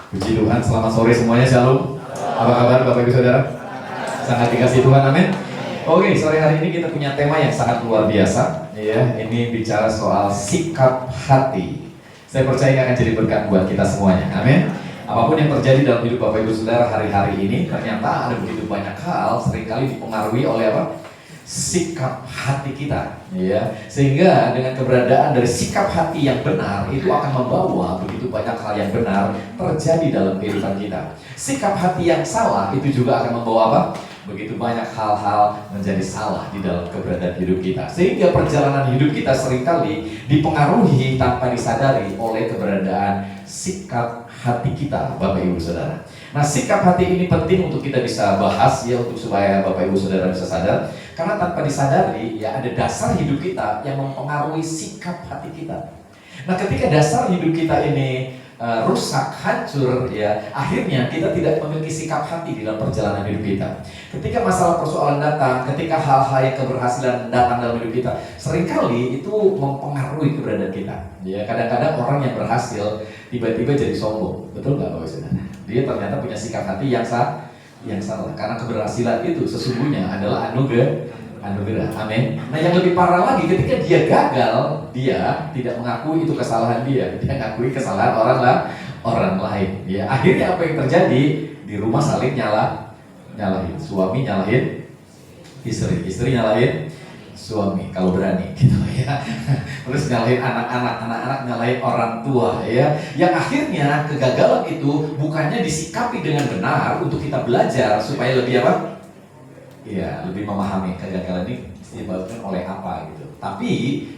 Puji Tuhan, selamat sore semuanya, shalom. Apa kabar Bapak Ibu Saudara? Sangat dikasih Tuhan, amin. Oke, sore hari ini kita punya tema yang sangat luar biasa. Ya, ini bicara soal sikap hati. Saya percaya ini akan jadi berkat buat kita semuanya, amin. Apapun yang terjadi dalam hidup Bapak Ibu Saudara hari-hari ini, ternyata ada begitu banyak hal seringkali dipengaruhi oleh apa? Sikap hati kita, ya. Sehingga dengan keberadaan dari sikap hati yang benar itu akan membawa begitu banyak hal yang benar terjadi dalam kehidupan kita. Sikap hati yang salah itu juga akan membawa apa? Begitu banyak hal-hal menjadi salah di dalam keberadaan hidup kita. Sehingga perjalanan hidup kita seringkali dipengaruhi tanpa disadari oleh keberadaan sikap hati kita, Bapak Ibu Saudara. Nah, sikap hati ini penting untuk kita bisa bahas ya, untuk supaya Bapak Ibu Saudara bisa sadar. Karena tanpa disadari ya ada dasar hidup kita yang mempengaruhi sikap hati kita. Nah, ketika dasar hidup kita ini rusak, hancur ya, akhirnya kita tidak memiliki sikap hati di dalam perjalanan hidup kita. Ketika masalah persoalan datang, ketika hal-hal yang keberhasilan datang dalam hidup kita, seringkali itu mempengaruhi keberadaan kita. Ya, kadang-kadang orang yang berhasil tiba-tiba jadi sombong, betul nggak Bapak Saudara? Dia ternyata punya sikap hati yang salah, karena keberhasilan itu sesungguhnya adalah anugerah, amin. Nah, yang lebih parah lagi, ketika dia gagal, dia tidak mengakui itu kesalahan dia mengakui kesalahan orang lain. Ya, akhirnya apa yang terjadi? Di rumah saling nyalahin, suami nyalahin istri nyalahin suami kalau berani gitu ya. Terus nyalahin anak-anak nyalahin orang tua ya. Yang akhirnya kegagalan itu bukannya disikapi dengan benar untuk kita belajar supaya lebih apa? Ya, lebih memahami kegagalan ini disebabkan oleh apa gitu. Tapi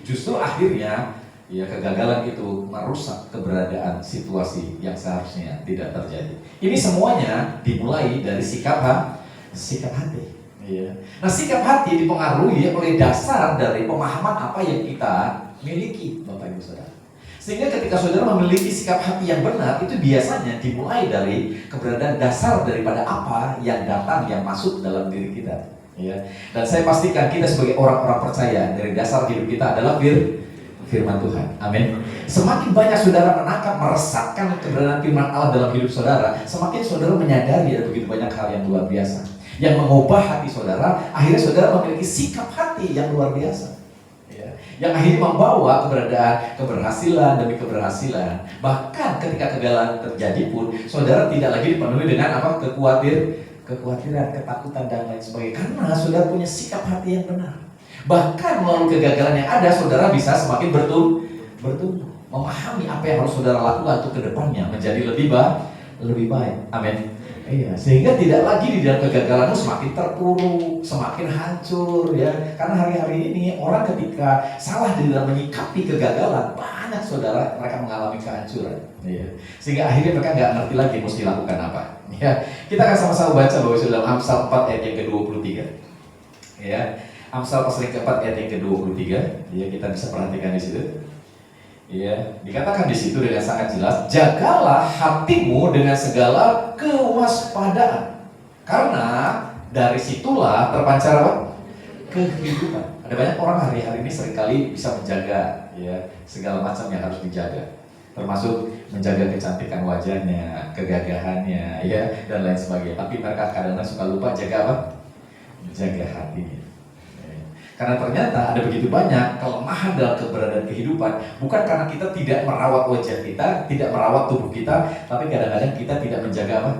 justru akhirnya ya kegagalan itu merusak keberadaan situasi yang seharusnya tidak terjadi. Ini semuanya dimulai dari sikap hati. Ya. Nah, sikap hati dipengaruhi oleh dasar dari pemahaman apa yang kita miliki, Bapak Ibu Saudara. Sehingga ketika saudara memiliki sikap hati yang benar, itu biasanya dimulai dari keberadaan dasar daripada apa yang datang, yang masuk dalam diri kita. Ya. Dan saya pastikan kita sebagai orang-orang percaya, dari dasar hidup kita adalah firman Tuhan. Amin. Semakin banyak saudara menangkap, meresapkan keberadaan firman Allah dalam hidup saudara, semakin saudara menyadari ada begitu banyak hal yang luar biasa yang mengubah hati saudara. Akhirnya saudara memiliki sikap hati yang luar biasa, yang akhirnya membawa keberadaan keberhasilan demi keberhasilan. Bahkan ketika kegagalan terjadi pun, saudara tidak lagi dipenuhi dengan apa? Kekhawatiran, ketakutan dan lain sebagainya. Karena saudara punya sikap hati yang benar. Bahkan melalui kegagalan yang ada, saudara bisa semakin bertumbuh, memahami apa yang harus saudara lakukan untuk kedepannya menjadi lebih baik. Amin. Iya, sehingga tidak lagi di dalam kegagalanmu semakin terpuruk, semakin hancur ya. Karena hari-hari ini orang ketika salah di dalam menyikapi kegagalan, banyak saudara mereka mengalami kehancuran. Iya. Sehingga akhirnya mereka nggak ngerti lagi mesti lakukan apa. Ya, kita akan sama-sama baca bahwa dalam Amsal 4 ayat yang ke-23. Ya, Amsal pasal yang ke-4 ayat yang ke-23. Ya, kita bisa perhatikan di situ. Ya, dikatakan di situ dengan sangat jelas, jagalah hatimu dengan segala kewaspadaan, karena dari situlah terpancar apa? Kehidupan. Ada banyak orang hari-hari ini seringkali bisa menjaga ya segala macam yang harus dijaga, termasuk menjaga kecantikan wajahnya, kegagahannya, ya dan lain sebagainya. Tapi mereka kadang-kadang suka lupa jaga apa? Menjaga hatinya. Karena ternyata ada begitu banyak kelemahan dalam keberadaan kehidupan, bukan karena kita tidak merawat wajah kita, tidak merawat tubuh kita, tapi kadang-kadang kita tidak menjaga apa?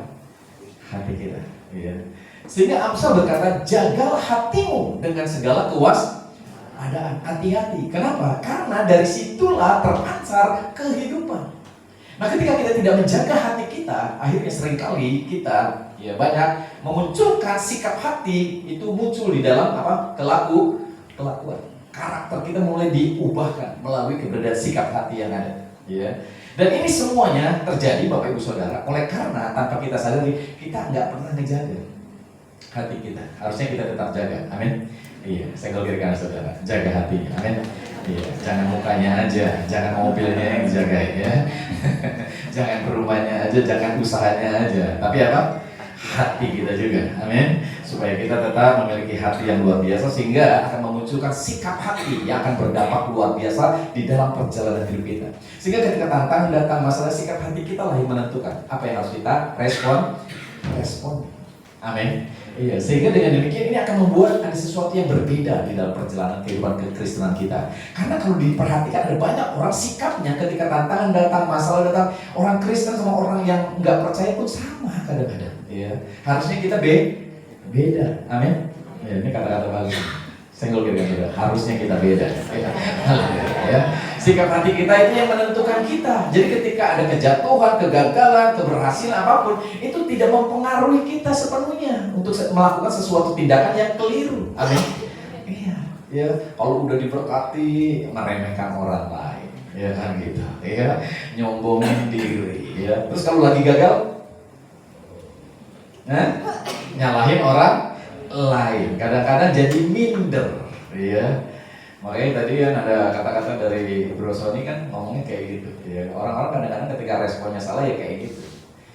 Hati kita. Ya. Sehingga Amsal berkata, jagalah hatimu dengan segala kewaspadaan. Hati-hati. Kenapa? Karena dari situlah terpancar kehidupan. Nah, ketika kita tidak menjaga hati kita, akhirnya seringkali kita ya banyak memunculkan sikap hati itu muncul di dalam apa? Kelakuan. Karakter kita mulai diubahkan melalui keberadaan sikap hati yang ada. Ya. Dan ini semuanya terjadi Bapak Ibu Saudara oleh karena tanpa kita sadari kita nggak pernah menjaga hati kita. Harusnya kita tetap jaga. Amin. Iya, saya gelirkan saudara, jaga hatinya. Amin. Iya, jangan mukanya aja, jangan mobilnya yang dijaga ya. Jangan rumahnya aja, jangan usahanya aja. Tapi apa? Hati kita juga. Amin. Supaya kita tetap memiliki hati yang luar biasa sehingga akan memunculkan sikap hati yang akan berdampak luar biasa di dalam perjalanan hidup kita. Sehingga ketika tantangan datang, masalah sikap hati kita lah yang menentukan apa yang harus kita respon. Amin. Iya, sehingga dengan demikian ini akan membuat ada sesuatu yang berbeda di dalam perjalanan kehidupan kekristenan kita. Karena kalau diperhatikan ada banyak orang sikapnya ketika tantangan datang, masalah datang, orang Kristen sama orang yang nggak percaya pun sama kadang-kadang. Iya, harusnya kita beda. Amin. Ya, ini kata-kata bagus. Senggol kira-kira. Harusnya kita beda. Ya. Sikap hati kita itu yang menentukan kita. Jadi ketika ada kejatuhan, kegagalan, keberhasilan apapun, itu tidak mempengaruhi kita sepenuhnya untuk melakukan sesuatu tindakan yang keliru. Amin. Iya. Ya, kalau udah diberkati, meremehkan orang lain, ya kan gitu. Ya, nyombongin diri. Ya. Terus kalau lagi gagal, nyalahin orang lain. Kadang-kadang jadi minder. Ya. Makanya tadi kan ada kata-kata dari Bro Sony kan ngomongnya kayak gitu ya. Orang-orang kadang-kadang ketika responnya salah ya kayak gitu.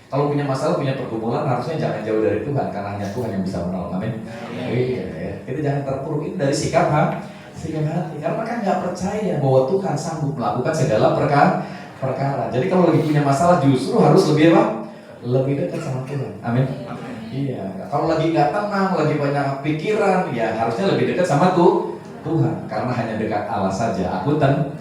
Kalau punya masalah, punya pergumulan, harusnya jangan jauh dari Tuhan, karena hanya Tuhan yang bisa menolong. Amin. Iya, ya. Kita jangan terpuruk itu dari sikap hati. Karena kan nggak percaya bahwa Tuhan sanggup melakukan segala perkara. Jadi kalau lagi punya masalah justru harus lebih apa? Lebih dekat sama Tuhan. Amin. Iya. Kalau lagi nggak tenang, lagi banyak pikiran, ya harusnya lebih dekat sama Tuhan, karena hanya dekat Allah saja aku tenang.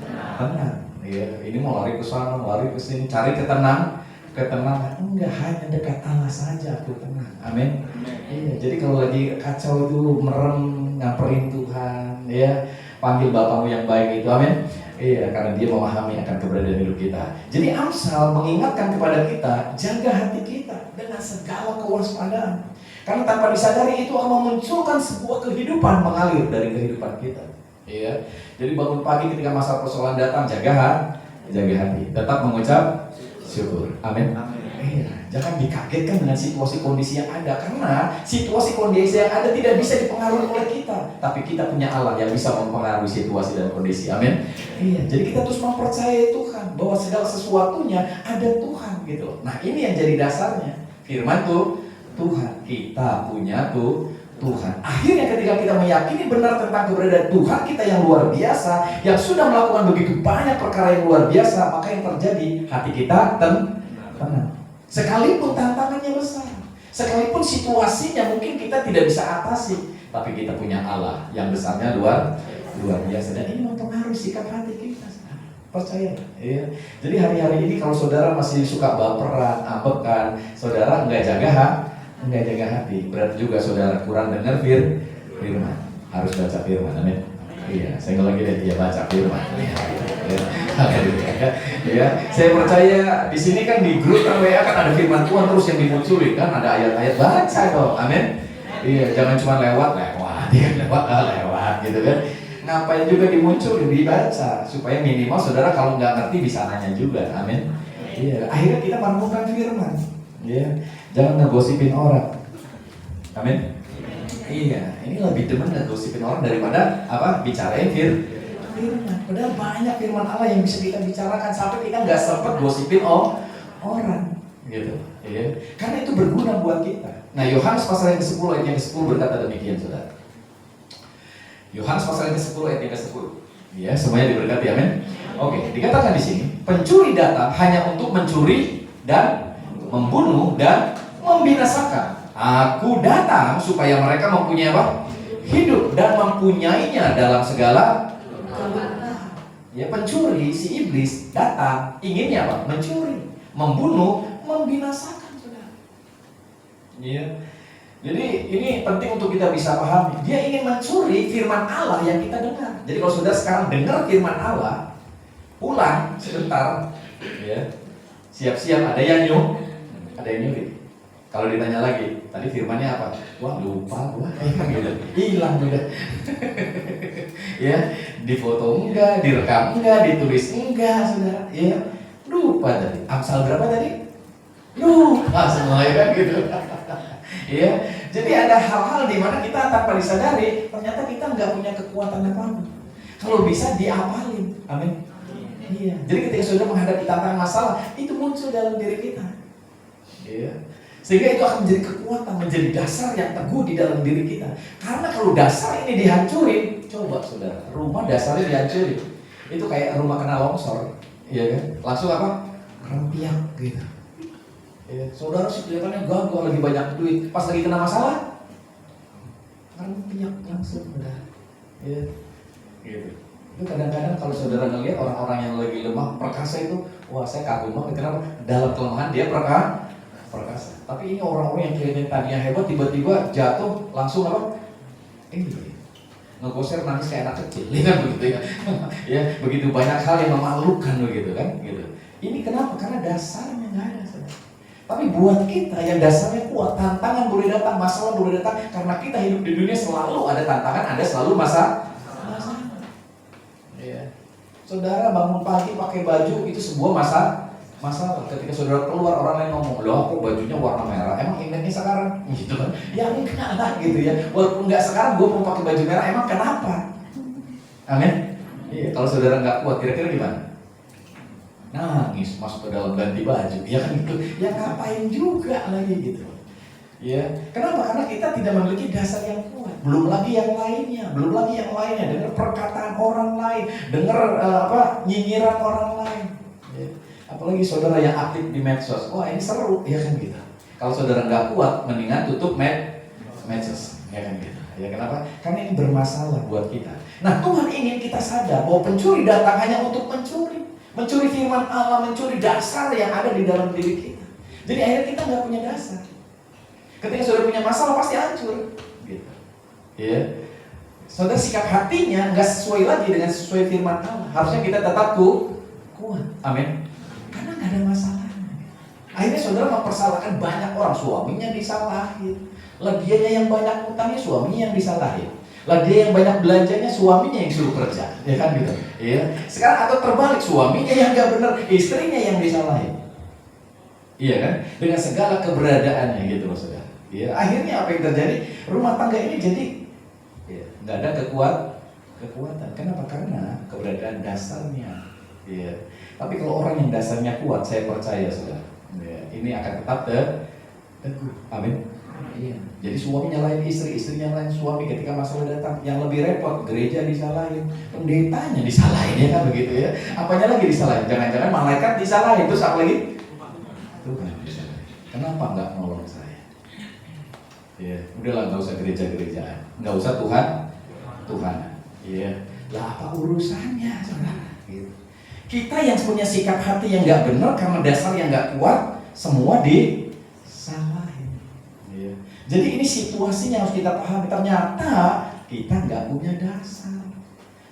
Ya, ini mau lari ke sana, lari ke sini, cari ketenangan. Enggak, hanya dekat Allah saja aku tenang. Amin. Iya, jadi kalau lagi kacau itu merem, nyamperin Tuhan, ya, panggil Bapamu yang baik itu. Amin. Iya, karena Dia memahami akan keberadaan hidup kita. Jadi Amsal mengingatkan kepada kita, jaga hati kita dengan segala kewaspadaan. Karena tanpa disadari itu akan memunculkan sebuah kehidupan mengalir dari kehidupan kita. Iya. Jadi bangun pagi ketika masalah persoalan datang, jaga hati, tetap mengucap syukur. Amin. Iya. Jangan dikagetkan dengan situasi kondisi yang ada, karena situasi kondisi yang ada tidak bisa dipengaruhi oleh kita, tapi kita punya Allah yang bisa mempengaruhi situasi dan kondisi. Amin. Iya. Jadi kita terus mempercayai Tuhan bahwa segala sesuatunya ada Tuhan gitu. Nah, ini yang jadi dasarnya. Firman Tuhan, kita punya Tuhan. Akhirnya ketika kita meyakini benar tentang keberadaan Tuhan kita yang luar biasa, yang sudah melakukan begitu banyak perkara yang luar biasa, maka yang terjadi hati kita tenang. Sekalipun tantangannya besar, sekalipun situasinya mungkin kita tidak bisa atasi, tapi kita punya Allah yang besarnya luar biasa, dan ini mempengaruhi sikap hati kita. Percaya, ya. Jadi hari-hari ini kalau saudara masih suka baperan, ambekan, saudara nggak jaga hati, berarti juga saudara kurang dengar firman. Harus baca firman, amin. Iya, saya lagi dia baca firman. Ya, saya percaya di sini kan di grup WA kan ada firman Tuhan terus yang dimunculin kan, ada ayat-ayat, baca dong, amin. Iya, jangan cuma lewat gitu kan. Ngapain juga dimunculin, dibaca supaya minimal saudara kalau nggak ngerti bisa nanya juga, amin. Iya, akhirnya kita menemukan firman. Ya, jangan ngegosipin orang. Amin. Iya, ini lebih demen ngegosipin orang daripada bicarain firman. Padahal banyak firman Allah yang bisa kita bicarakan sampai kita nggak sempat gosipin orang, gitu. Iya, karena itu berguna buat kita. Nah, Yohanes pasal yang ke-10 ayat yang ke-10 berkata demikian, saudara. Yohanes pasal yang ke-10 ayat yang ke-10. Ya, semuanya diberkati, amin. Oke, dikatakan di sini, pencuri datang hanya untuk mencuri dan membunuh dan membinasakan. Aku datang supaya mereka mempunyai apa? Hidup dan mempunyainya dalam segala kebenaran. Ya, pencuri, si iblis datang inginnya apa? Mencuri, membunuh, membinasakan, saudara. Ya. Jadi ini penting untuk kita bisa pahami. Dia ingin mencuri firman Allah yang kita dengar. Jadi kalau saudara sekarang dengar firman Allah, pulang sebentar, ya, siap-siap ada yang nyuri. Kalau ditanya lagi, tadi firmannya apa? Wah, lupa gua, gitu. Hilang udah. Ya, difoto enggak, direkam enggak, ditulis enggak, saudara. Ya, lupa tadi. Amsal berapa tadi? Lupa semuanya kan gitu. Ya, jadi ada hal-hal di mana kita tanpa disadari, ternyata kita nggak punya kekuatan apa-apa. Kalau bisa diapalin, amin. Iya. Jadi ketika saudara menghadapi tantangan masalah, itu muncul dalam diri kita. Iya. Sehingga itu akan menjadi kekuatan kekuatan, menjadi dasar yang teguh di dalam diri kita. Karena kalau dasar ini dihancurin, coba saudara, rumah dasarnya dihancurin, itu kayak rumah kena longsor, iya kan? Langsung apa? Rempiak gitu. Ya, saudara sih kelihatannya gagah, lagi banyak duit, pas lagi kena masalah, rempiak langsung udah. Ya, gitu. Itu kadang-kadang kalau saudara ngelihat orang-orang yang lagi lemah, perkasa itu, wah saya kagum banget. Kenapa? Dalam kelemahan dia perkasa. Tapi ini orang-orang yang kelihatannya tadinya hebat, tiba-tiba jatuh langsung apa? Ini ngegoser nangis kayak anak kecil, ya kan begitu ya. Ya, begitu banyak hal yang memalukan begitu kan, gitu. Ini kenapa? Karena dasarnya nggak ada, saudara. Tapi buat kita yang dasarnya kuat, tantangan boleh datang, masalah boleh datang, karena kita hidup di dunia selalu ada tantangan, ada selalu masalah. Ya. Saudara bangun pagi pakai baju itu sebuah masalah. Ketika saudara keluar, orang lain ngomong, loh kok bajunya warna merah, emang image-nya sekarang? Gitu kan? Ya enggak lah gitu ya. Walaupun enggak sekarang gue mau pakai baju merah, emang kenapa? Amin. Iya, kalau saudara nggak kuat, kira-kira gimana? Nangis masuk ke dalam ganti baju, ya kan gitu. Ya ngapain juga lagi gitu. Ya, kenapa? Karena kita tidak memiliki dasar yang kuat. Belum lagi yang lainnya. Dengar perkataan orang lain, dengar nyinyiran orang lain. Ya. Apalagi saudara yang aktif di medsos, wah ini seru, ya kan gitu. Kalau saudara nggak kuat, mendingan tutup medsos, ya kan gitu. Ya kenapa? Karena ini bermasalah buat kita. Nah, Tuhan ingin kita sadar bahwa pencuri datang hanya untuk mencuri firman Allah, mencuri dasar yang ada di dalam diri kita. Jadi akhirnya kita nggak punya dasar. Ketika saudara punya masalah pasti hancur, gitu. Ya, saudara sikap hatinya nggak sesuai lagi dengan sesuai firman Allah. Harusnya kita tetap kuat, amin. Karena nggak ada masalahnya. Akhirnya saudara mempersalahkan banyak orang, suaminya disalahin, lah dianya yang banyak utangnya, suaminya yang disalahin. Lah dia yang banyak belanjanya, suaminya yang suruh kerja, ya kan gitu. Ya. Sekarang atau terbalik, suaminya yang nggak benar, istrinya yang disalahin. Iya kan? Dengan segala keberadaannya gitu loh saudara. Ya, akhirnya apa yang terjadi? Rumah tangga ini jadi nggak ada kekuatan. Kenapa? Karena keberadaan dasarnya. Ya. Tapi kalau orang yang dasarnya kuat, saya percaya saudara, ya, ini akan tetap teguh. Amin. Iya. Jadi suami nyalahin istri, istri nyalahin suami ketika masalah datang. Yang lebih repot, gereja disalahin, pendetanya disalahin, ya kan begitu ya. Apanya lagi disalahin? Jangan-jangan malaikat disalahin, terus apa lagi? Tuhan disalahin. Kenapa nggak nolong saya? Ya, udahlah nggak usah gereja-gerejaan, nggak usah Tuhan. Iya. Lah apa urusannya, saudara? Gitu. Kita yang punya sikap hati yang nggak benar karena dasar yang nggak kuat, semua disalahin. Iya. Jadi ini situasinya harus kita pahami. Ternyata kita nggak punya dasar.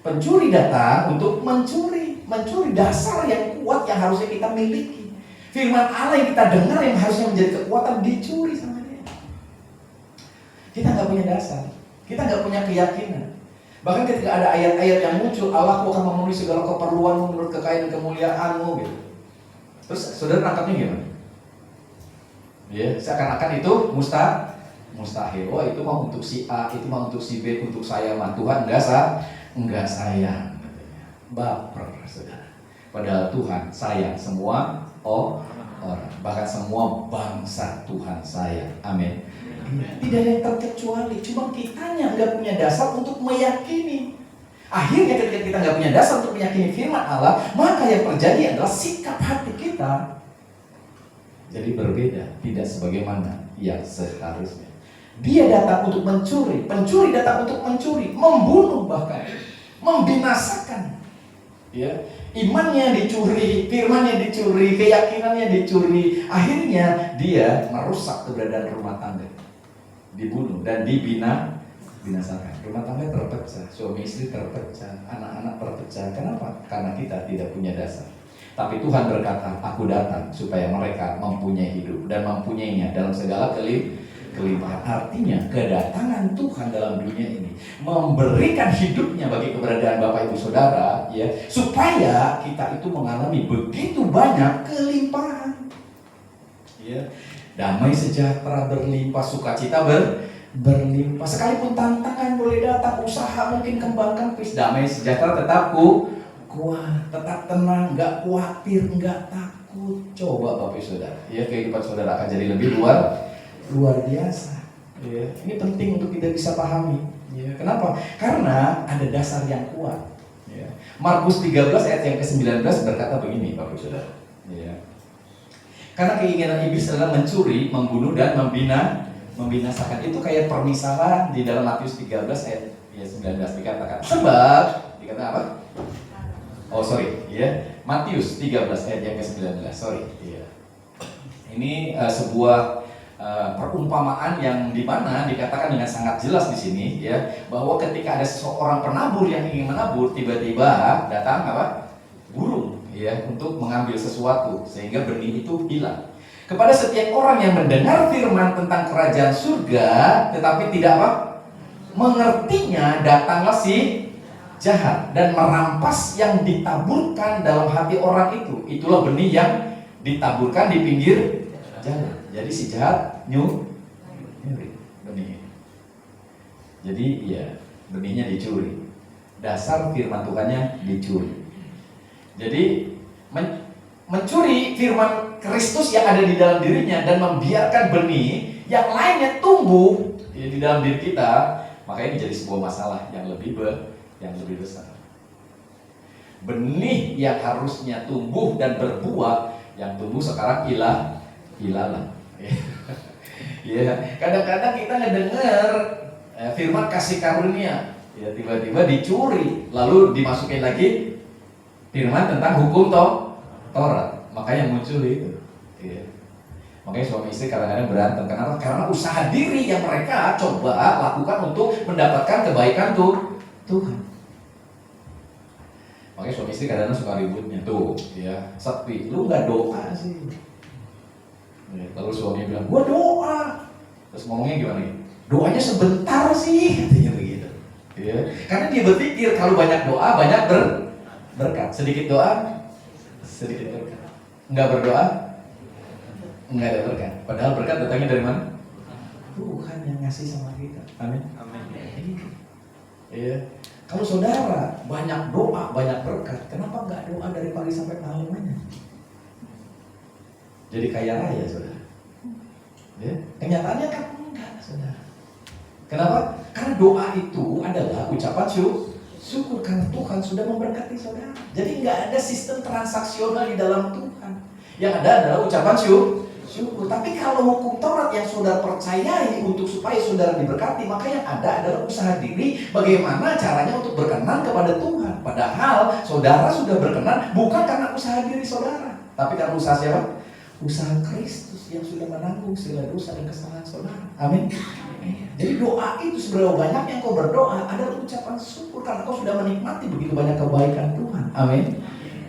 Pencuri datang untuk mencuri dasar yang kuat yang harusnya kita miliki. Firman Allah yang kita dengar yang harusnya menjadi kekuatan dicuri sama dia. Kita nggak punya dasar, kita nggak punya keyakinan. Bahkan ketika ada ayat-ayat yang muncul, Allah akan memenuhi segala keperluanmu menurut kekayaan dan kemuliaanmu gitu. Terus saudara nangkapnya gimana? Ya, seakan-akan itu mustahil. Oh itu mah untuk si A, itu mah untuk si B, untuk saya mah. Tuhan enggak sayang. Baper saudara. Padahal Tuhan sayang semua orang, bahkan semua bangsa Tuhan sayang. Amin. Tidak ada yang terkecuali. Cuma kitanya nggak punya dasar untuk meyakini. Akhirnya ketika kita nggak punya dasar untuk meyakini firman Allah, maka yang terjadi adalah sikap hati kita jadi berbeda, tidak sebagaimana yang seharusnya. Dia datang untuk mencuri, pencuri datang untuk mencuri, membunuh bahkan, membinasakan. Ya, imannya dicuri, firmannya dicuri, keyakinannya dicuri. Akhirnya dia merusak keberadaan rumah tangga, dibunuh dan dibinasakan. Rumah tangga terpecah, suami istri terpecah, anak-anak terpecah. Kenapa? Karena kita tidak punya dasar. Tapi Tuhan berkata, aku datang supaya mereka mempunyai hidup dan mempunyainya dalam segala kelimpahan. Artinya kedatangan Tuhan dalam dunia ini memberikan hidupnya bagi keberadaan Bapak Ibu Saudara, ya, supaya kita itu mengalami begitu banyak kelimpahan. Ya, damai sejahtera berlimpah, sukacita berlimpah. Sekalipun tantangan boleh datang, usaha mungkin kembangkan, damai sejahtera tetap kuat, tetap tenang, nggak khawatir, nggak takut. Coba Bapak Saudara, ya kehidupan saudara akan jadi lebih luar luar biasa. Ya, ini penting untuk kita bisa pahami. Ya, kenapa? Karena ada dasar yang kuat. Ya. Markus 13 ayat yang ke-19 berkata begini, Bapak Saudara. Ya. Karena keinginan iblis adalah mencuri, membunuh dan membinasakan. Itu kayak permisalan di dalam Matius 13 ayat 19 dikatakan. Sebab dikatakan apa? Oh sorry, ya. Matius 13 ayat yang ke-19. Sorry, ya. Ini sebuah perumpamaan yang dimana dikatakan dengan sangat jelas di sini, ya, bahwa ketika ada seseorang penabur yang ingin menabur, tiba-tiba datang apa? Burung, ya, untuk mengambil sesuatu sehingga benih itu hilang. Kepada setiap orang yang mendengar firman tentang kerajaan surga tetapi tidak apa? Mengertinya, datanglah si jahat dan merampas yang ditaburkan dalam hati orang itu. Itulah benih yang ditaburkan di pinggir jalan. Jadi si jahat nyuri benih. Jadi ya benihnya dicuri. Dasar firman Tuhannya dicuri. Jadi mencuri firman Kristus yang ada di dalam dirinya dan membiarkan benih yang lainnya tumbuh di dalam diri kita, makanya ini jadi sebuah masalah yang lebih besar. Benih yang harusnya tumbuh dan berbuah, yang tumbuh sekarang hilang. Ya, kadang-kadang kita ngedengar firman kasih karunia, ya tiba-tiba dicuri, lalu dimasukin lagi firman tentang hukum Taurat, makanya muncul itu. Ya. Makanya suami istri kadang-kadang berantem. Kenapa? Karena usaha diri yang mereka coba lakukan untuk mendapatkan kebaikan Tuhan. Makanya suami istri kadang-kadang suka ributnya tuh, ya sepi. Lu nggak doa sih. Ya, lalu suami bilang, gua doa. Terus ngomongnya gimana nih? Doanya sebentar sih, katanya begitu. Ya. Karena dia berpikir kalau banyak doa banyak berkat. Sedikit doa sedikit berkat. Enggak berdoa enggak ada berkat. Padahal berkat datangnya dari mana? Tuhan yang ngasih sama kita. Amin. Ya. Kalau saudara banyak doa, banyak berkat, kenapa enggak doa dari pagi sampai malam aja? Jadi kaya raya, saudara. Ya. Kenyataannya kan enggak, saudara. Kenapa? Karena doa itu adalah ucapan syukur karena Tuhan sudah memberkati saudara. Jadi nggak ada sistem transaksional di dalam Tuhan. Yang ada adalah ucapan syukur. Tapi kalau hukum Taurat yang saudara percayai untuk supaya saudara diberkati, maka yang ada adalah usaha diri bagaimana caranya untuk berkenan kepada Tuhan. Padahal saudara sudah berkenan bukan karena usaha diri saudara, tapi karena usaha siapa? Usaha Kristus yang sudah menanggung segala dosa dan kesalahan saudara. Amin. Jadi doa itu seberapa banyak yang kau berdoa adalah ucapan syukur karena kau sudah menikmati begitu banyak kebaikan Tuhan. Amin.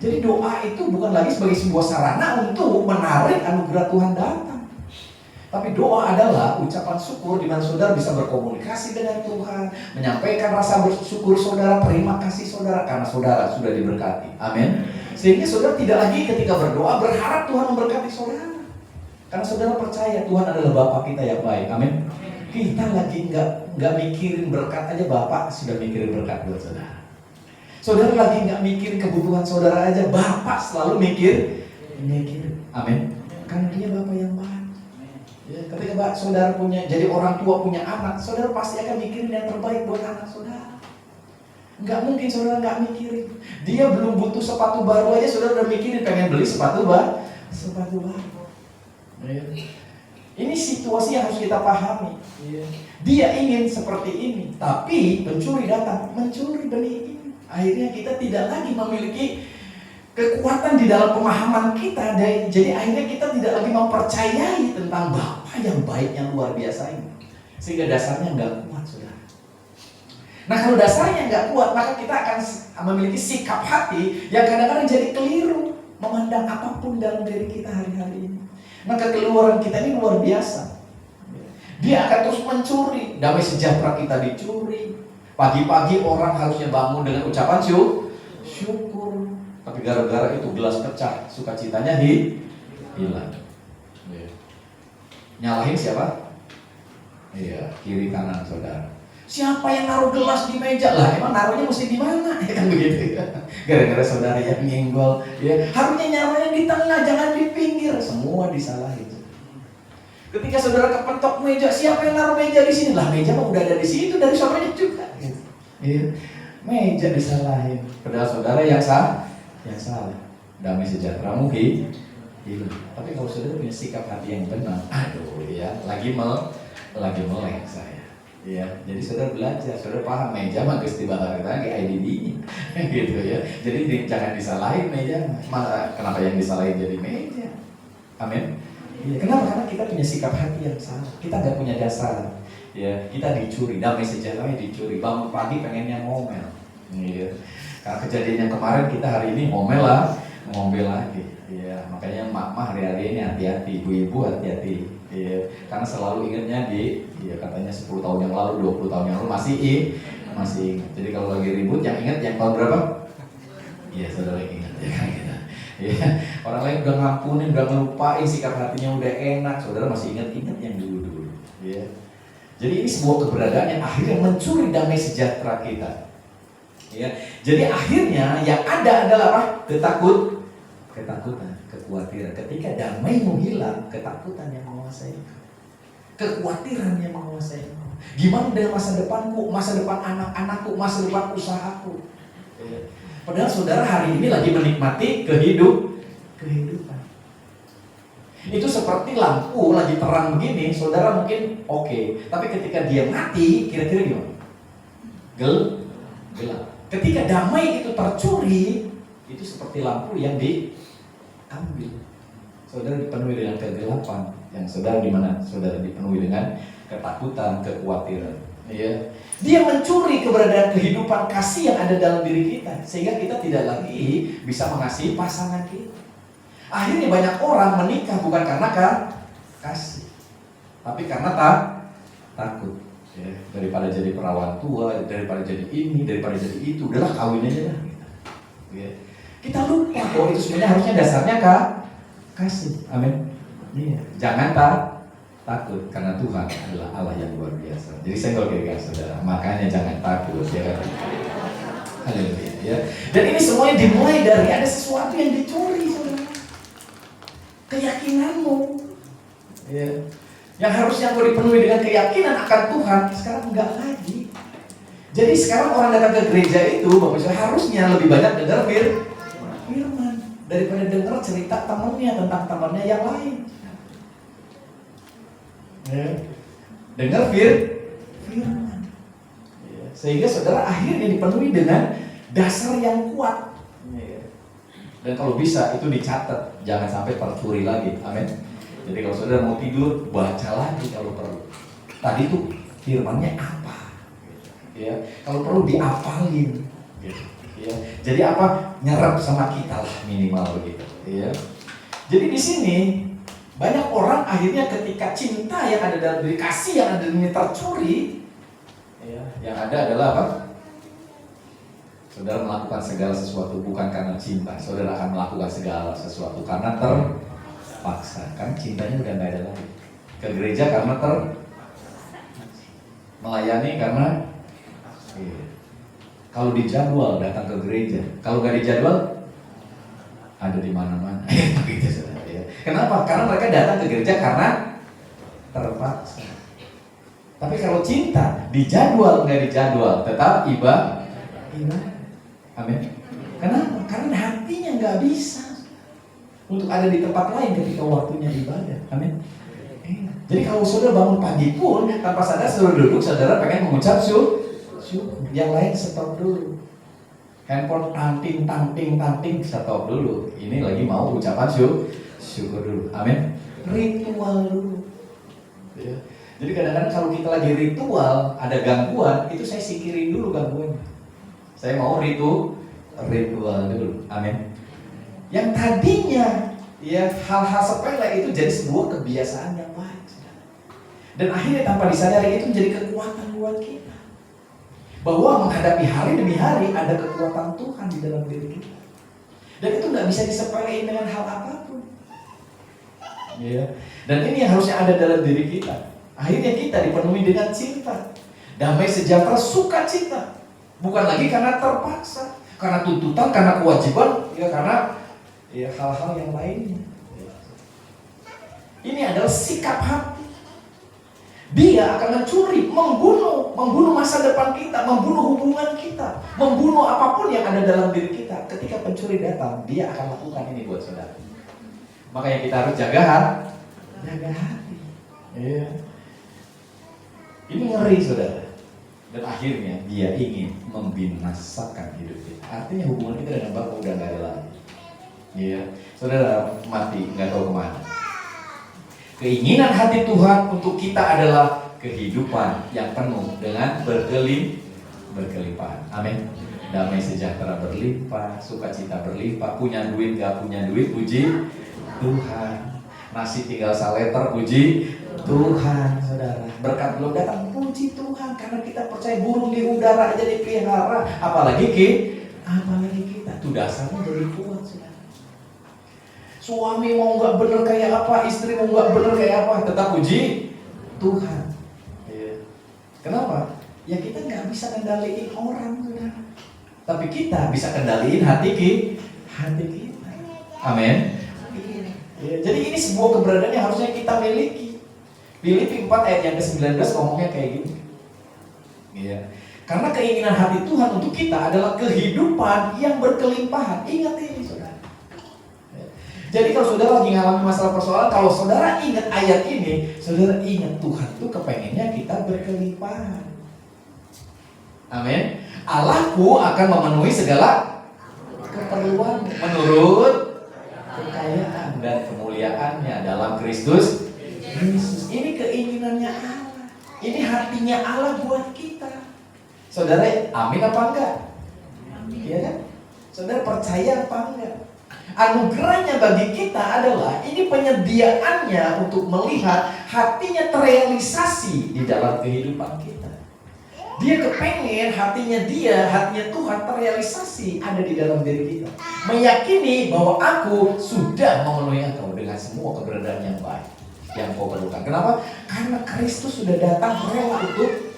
Jadi doa itu bukan lagi sebagai sebuah sarana untuk menarik anugerah Tuhan datang. Tapi doa adalah ucapan syukur di mana saudara bisa berkomunikasi dengan Tuhan, menyampaikan rasa bersyukur saudara, terima kasih saudara karena saudara sudah diberkati. Amin. Sehingga saudara tidak lagi ketika berdoa berharap Tuhan memberkati saudara. Karena saudara percaya Tuhan adalah Bapa kita yang baik. Amin. Kita lagi nggak mikirin berkat aja, Bapak sudah mikirin berkat buat saudara. Saudara lagi nggak mikirin kebutuhan saudara aja, Bapak selalu mikir. Amin. Karena Dia Bapa yang baik. Ya, ketika saudara jadi orang tua punya anak, saudara pasti akan mikirin yang terbaik buat anak saudara. Nggak mungkin saudara nggak mikirin. Dia belum butuh sepatu baru aja, saudara udah mikirin pengen beli sepatu baru. Ya. Ini situasi yang harus kita pahami. Dia ingin seperti ini, tapi pencuri datang, mencuri benih ini. Akhirnya kita tidak lagi memiliki kekuatan di dalam pemahaman kita. Jadi akhirnya kita tidak lagi mempercayai tentang Bapa yang baik, yang luar biasa ini. Sehingga dasarnya nggak kuat, saudara. Nah kalau dasarnya nggak kuat, maka kita akan memiliki sikap hati yang kadang-kadang jadi keliru memandang apapun dalam diri kita hari-hari ini. Maka keluaran kita ini luar biasa. Dia akan terus mencuri. Damai sejahtera kita dicuri. Pagi-pagi orang harusnya bangun dengan ucapan syukur. Tapi gara-gara itu gelas pecah, sukacitanya hilang. Nyalahin siapa? Iya, kiri kanan saudara. Siapa yang naruh gelas di meja lah? Emang naruhnya mesti di mana? Ya kan begitu. Gara-gara saudara yang nyenggol, ya harusnya naruhnya di tengah, jangan di pinggir. Semua disalahin. Ketika saudara kepentok meja, siapa yang naruh meja di sini? Lah meja mah udah ada di situ dari sorenya juga. Iya. Meja disalahin. Padahal saudara yang salah. Damai sejahtera mungkin hilang. Tapi kalau saudara punya sikap hati yang benar, aduh ya, lagi melek saya. Ya, jadi saudara belajar, saudara paham meja mah geus dibakar lagi IDD gitu ya. Jadi jangan disalahin meja, malah kenapa yang disalahin jadi meja. Amin. Ya, kenapa? Karena kita punya sikap hati yang salah. Kita nggak punya dasar. Ya, kita dicuri, damai sejahtera dicuri. Bangun pagi pengennya ngomel. Ya. Karena kejadian yang kemarin kita hari ini ngomel lagi. Ya, makanya mak hari-hari ini hati-hati, ibu-ibu hati-hati. Ya, karena selalu ingatnya katanya 10 tahun yang lalu, 20 tahun yang lalu masih ingat. Jadi kalau lagi ribut yang ingat yang tahun berapa? Iya, saudara ingat ya kan kita. Ya, orang lain udah ngampunin, udah ngelupain, sikap hatinya udah enak, saudara masih ingat yang dulu-dulu. Ya. Jadi ini sebuah keberadaan yang akhirnya mencuri damai sejahtera kita. Ya. Jadi akhirnya yang ada adalah apa? Ketakutan, kekhawatiran. Ketika damai hilang, ketakutan yang menguasai. Kekhawatiran yang menguasai. Gimana dengan masa depanku, masa depan anak-anakku, masa depan usahaku? Ya. Padahal saudara hari ini lagi menikmati kehidupan. Itu seperti lampu lagi terang begini, saudara mungkin oke. Tapi ketika dia mati, kira-kira gimana? Gelap. Ketika damai itu tercuri, itu seperti lampu yang diambil. Saudara dipenuhi dengan kegelapan. Yang saudara di mana? Saudara dipenuhi dengan ketakutan, kekhawatiran. Ya. Dia mencuri keberadaan kehidupan kasih yang ada dalam diri kita, sehingga kita tidak lagi bisa mengasihi pasangan kita. Akhirnya banyak orang menikah bukan karena kasih, tapi karena takut. Ya, daripada jadi perawan tua, daripada jadi ini, daripada jadi itu, udahlah kawin aja lah. Ya. Kita lupa bahwa itu sebenarnya harusnya dasarnya kasih. Amin. Iya. Jangan takut, karena Tuhan adalah Allah yang luar biasa. Jadi saya kalau kira saudara, makanya jangan takut, ya kan? Haleluya. Ya. Dan ini semuanya dimulai dari ada sesuatu yang dicuri, saudara. Keyakinanmu. Ya. Yang harusnya kau dipenuhi dengan keyakinan akan Tuhan, sekarang enggak lagi. Jadi sekarang orang datang ke gereja itu, Bapak Ibu, harusnya lebih banyak dengar firman daripada dengar cerita temannya tentang temannya yang lain. Ya. Dengar firman. Ya. Sehingga saudara akhirnya dipenuhi dengan dasar yang kuat. Ya. Dan kalau bisa itu dicatat, jangan sampai tercuri lagi. Amin. Jadi kalau saudara mau tidur, baca lagi kalau perlu. Tadi itu firmannya apa? Ya, kalau perlu diapalin. Ya. Jadi apa? Nyerap sama kita lah minimal begitu. Ya. Jadi di sini banyak orang akhirnya ketika cinta yang ada dalam diri, kasih yang ada dalam diri tercuri, ya, yang ada adalah apa? Saudara melakukan segala sesuatu bukan karena cinta. Saudara akan melakukan segala sesuatu karena terpaksa. Kan cintanya udah nggak ada lagi. Ke gereja karena melayani karena kalau dijadwal datang ke gereja. Kalau nggak dijadwal ada di mana-mana. Begitu saudara. Ya. Kenapa? Karena mereka datang ke gereja karena terpaksa. Tapi kalau cinta dijadwal nggak dijadwal tetap ibadah. Amin. Kenapa? Karena hatinya nggak bisa untuk ada di tempat lain ketika waktunya ibadah. Amin. Jadi kalau saudara bangun pagi pun tanpa sadar saudara duduk, saudara pengen mengucap syukur. Yang lain stop dulu. Handphone tanting, stop dulu. Ini lagi mau ucapan syukur dulu. Amin. Ritual dulu. Ya. Jadi kadang-kadang kalau kita lagi ritual ada gangguan, itu saya singkirin dulu gangguannya. Saya mau ritual dulu. Amin. Yang tadinya ya hal-hal sepele itu jadi sebuah kebiasaan yang baik. Dan akhirnya tanpa disadari itu menjadi kekuatan buat kita. Bahwa menghadapi hari demi hari ada kekuatan Tuhan di dalam diri kita. Dan itu nggak bisa disepelein dengan hal apapun. Ya. Dan ini yang harusnya ada dalam diri kita. Akhirnya kita dipenuhi dengan cinta, damai sejahtera, sukacita. Bukan lagi karena terpaksa, karena tuntutan, karena kewajiban, ya karena ya hal-hal yang lainnya. Ini adalah sikap hati. Dia akan mencuri, membunuh masa depan kita, membunuh hubungan kita, membunuh apapun yang ada dalam diri kita. Ketika pencuri datang, dia akan lakukan ini buat saudara. Makanya kita harus jaga hati. Iya. Ini ngeri saudara. Dan akhirnya dia ingin membinasakan hidup kita. Artinya hubungan kita dengan Bapa udah gak ada lagi. Iya. Saudara mati, gak tahu kemana. Keinginan hati Tuhan untuk kita adalah kehidupan yang penuh dengan berkelimpahan. Amin. Damai sejahtera berlimpah, sukacita berlimpah, punya duit gak punya duit, puji Tuhan. Nasi tinggal saleter, puji Tuhan, saudara. Berkat belum datang, puji Tuhan. Karena kita percaya burung di udara aja dipelihara, apalagi kita. Itu dasarnya jadi kuat, saudara. Suami mau nggak bener kayak apa, istri mau nggak bener kayak apa, tetap puji Tuhan. Kenapa? Ya kita nggak bisa kendaliin orang, saudara. Tapi kita bisa kendaliin hati kita. Amin. Jadi ini sebuah keberadaan yang harusnya kita miliki. Filipi 4 ayat yang ke-19 ngomongnya kayak gini. Karena keinginan hati Tuhan untuk kita adalah kehidupan yang berkelimpahan. Ingat ini, saudara. Jadi kalau saudara lagi ngalami masalah persoalan, kalau saudara ingat ayat ini, saudara ingat Tuhan tuh kepengennya kita berkelimpahan. Amin. Allahku akan memenuhi segala keperluan menurut kekayaan dan kemuliaannya dalam Kristus Yesus. Ini keinginannya Allah. Ini hatinya Allah buat kita. Saudara, amin apa enggak? Iya kan? Saudara percaya apa enggak? Anugerahnya bagi kita adalah ini penyediaannya untuk melihat hatinya terrealisasi di dalam kehidupan kita. Dia kepengen hatinya Tuhan terrealisasi ada di dalam diri kita. Meyakini bahwa aku sudah memenuhi engkau dengan semua keberadaan yang baik yang kau perlukan. Kenapa? Karena Kristus sudah datang rela untuk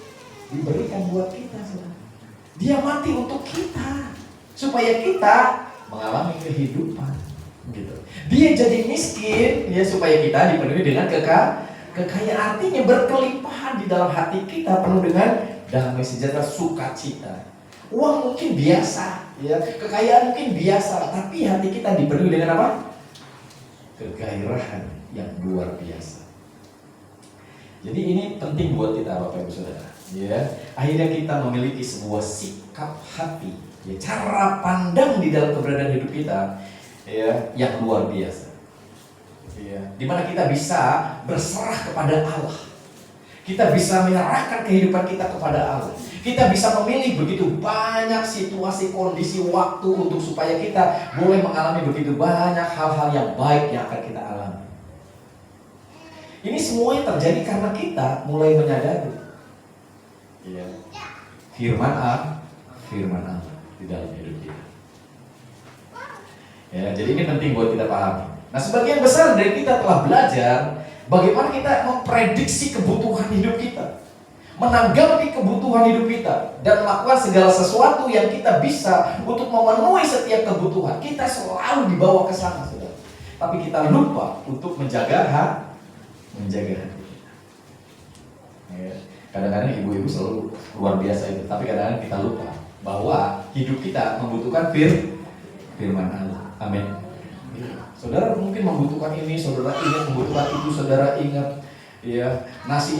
diberikan buat kita. Dia mati untuk kita supaya kita mengalami kehidupan gitu. Dia jadi miskin ya supaya kita dipenuhi dengan kekayaan. Artinya berkelimpahan di dalam hati kita, penuh dengan damai sejahtera, sukacita. Uang mungkin biasa ya, kekayaan mungkin biasa, tapi hati kita dipenuhi dengan apa? Kegairahan yang luar biasa. Jadi ini penting buat kita Bapak Ibu Saudara ya. Akhirnya kita memiliki sebuah sikap hati ya, cara pandang di dalam keberadaan hidup kita ya, yang luar biasa ya, dimana kita bisa berserah kepada Allah, kita bisa menyerahkan kehidupan kita kepada Allah, kita bisa memilih begitu banyak situasi, kondisi, waktu untuk supaya kita boleh mengalami begitu banyak hal-hal yang baik yang akan kita alami. Ini semuanya terjadi karena kita mulai menyadari ya, firman Allah di dalam hidup kita. Ya, jadi ini penting buat kita pahami. Nah, sebagian besar dari kita telah belajar bagaimana kita memprediksi kebutuhan hidup kita, menanggapi kebutuhan hidup kita, dan melakukan segala sesuatu yang kita bisa untuk memenuhi setiap kebutuhan. Kita selalu dibawa ke sana, saudara. Tapi kita lupa untuk menjaga hati kita. Ya. Kadang-kadang ibu-ibu selalu luar biasa itu, tapi kadang-kadang kita lupa bahwa hidup kita membutuhkan firman Allah. Amin. Saudara mungkin membutuhkan ini, saudara ingat membutuhkan itu, saudara ingat ya, nasi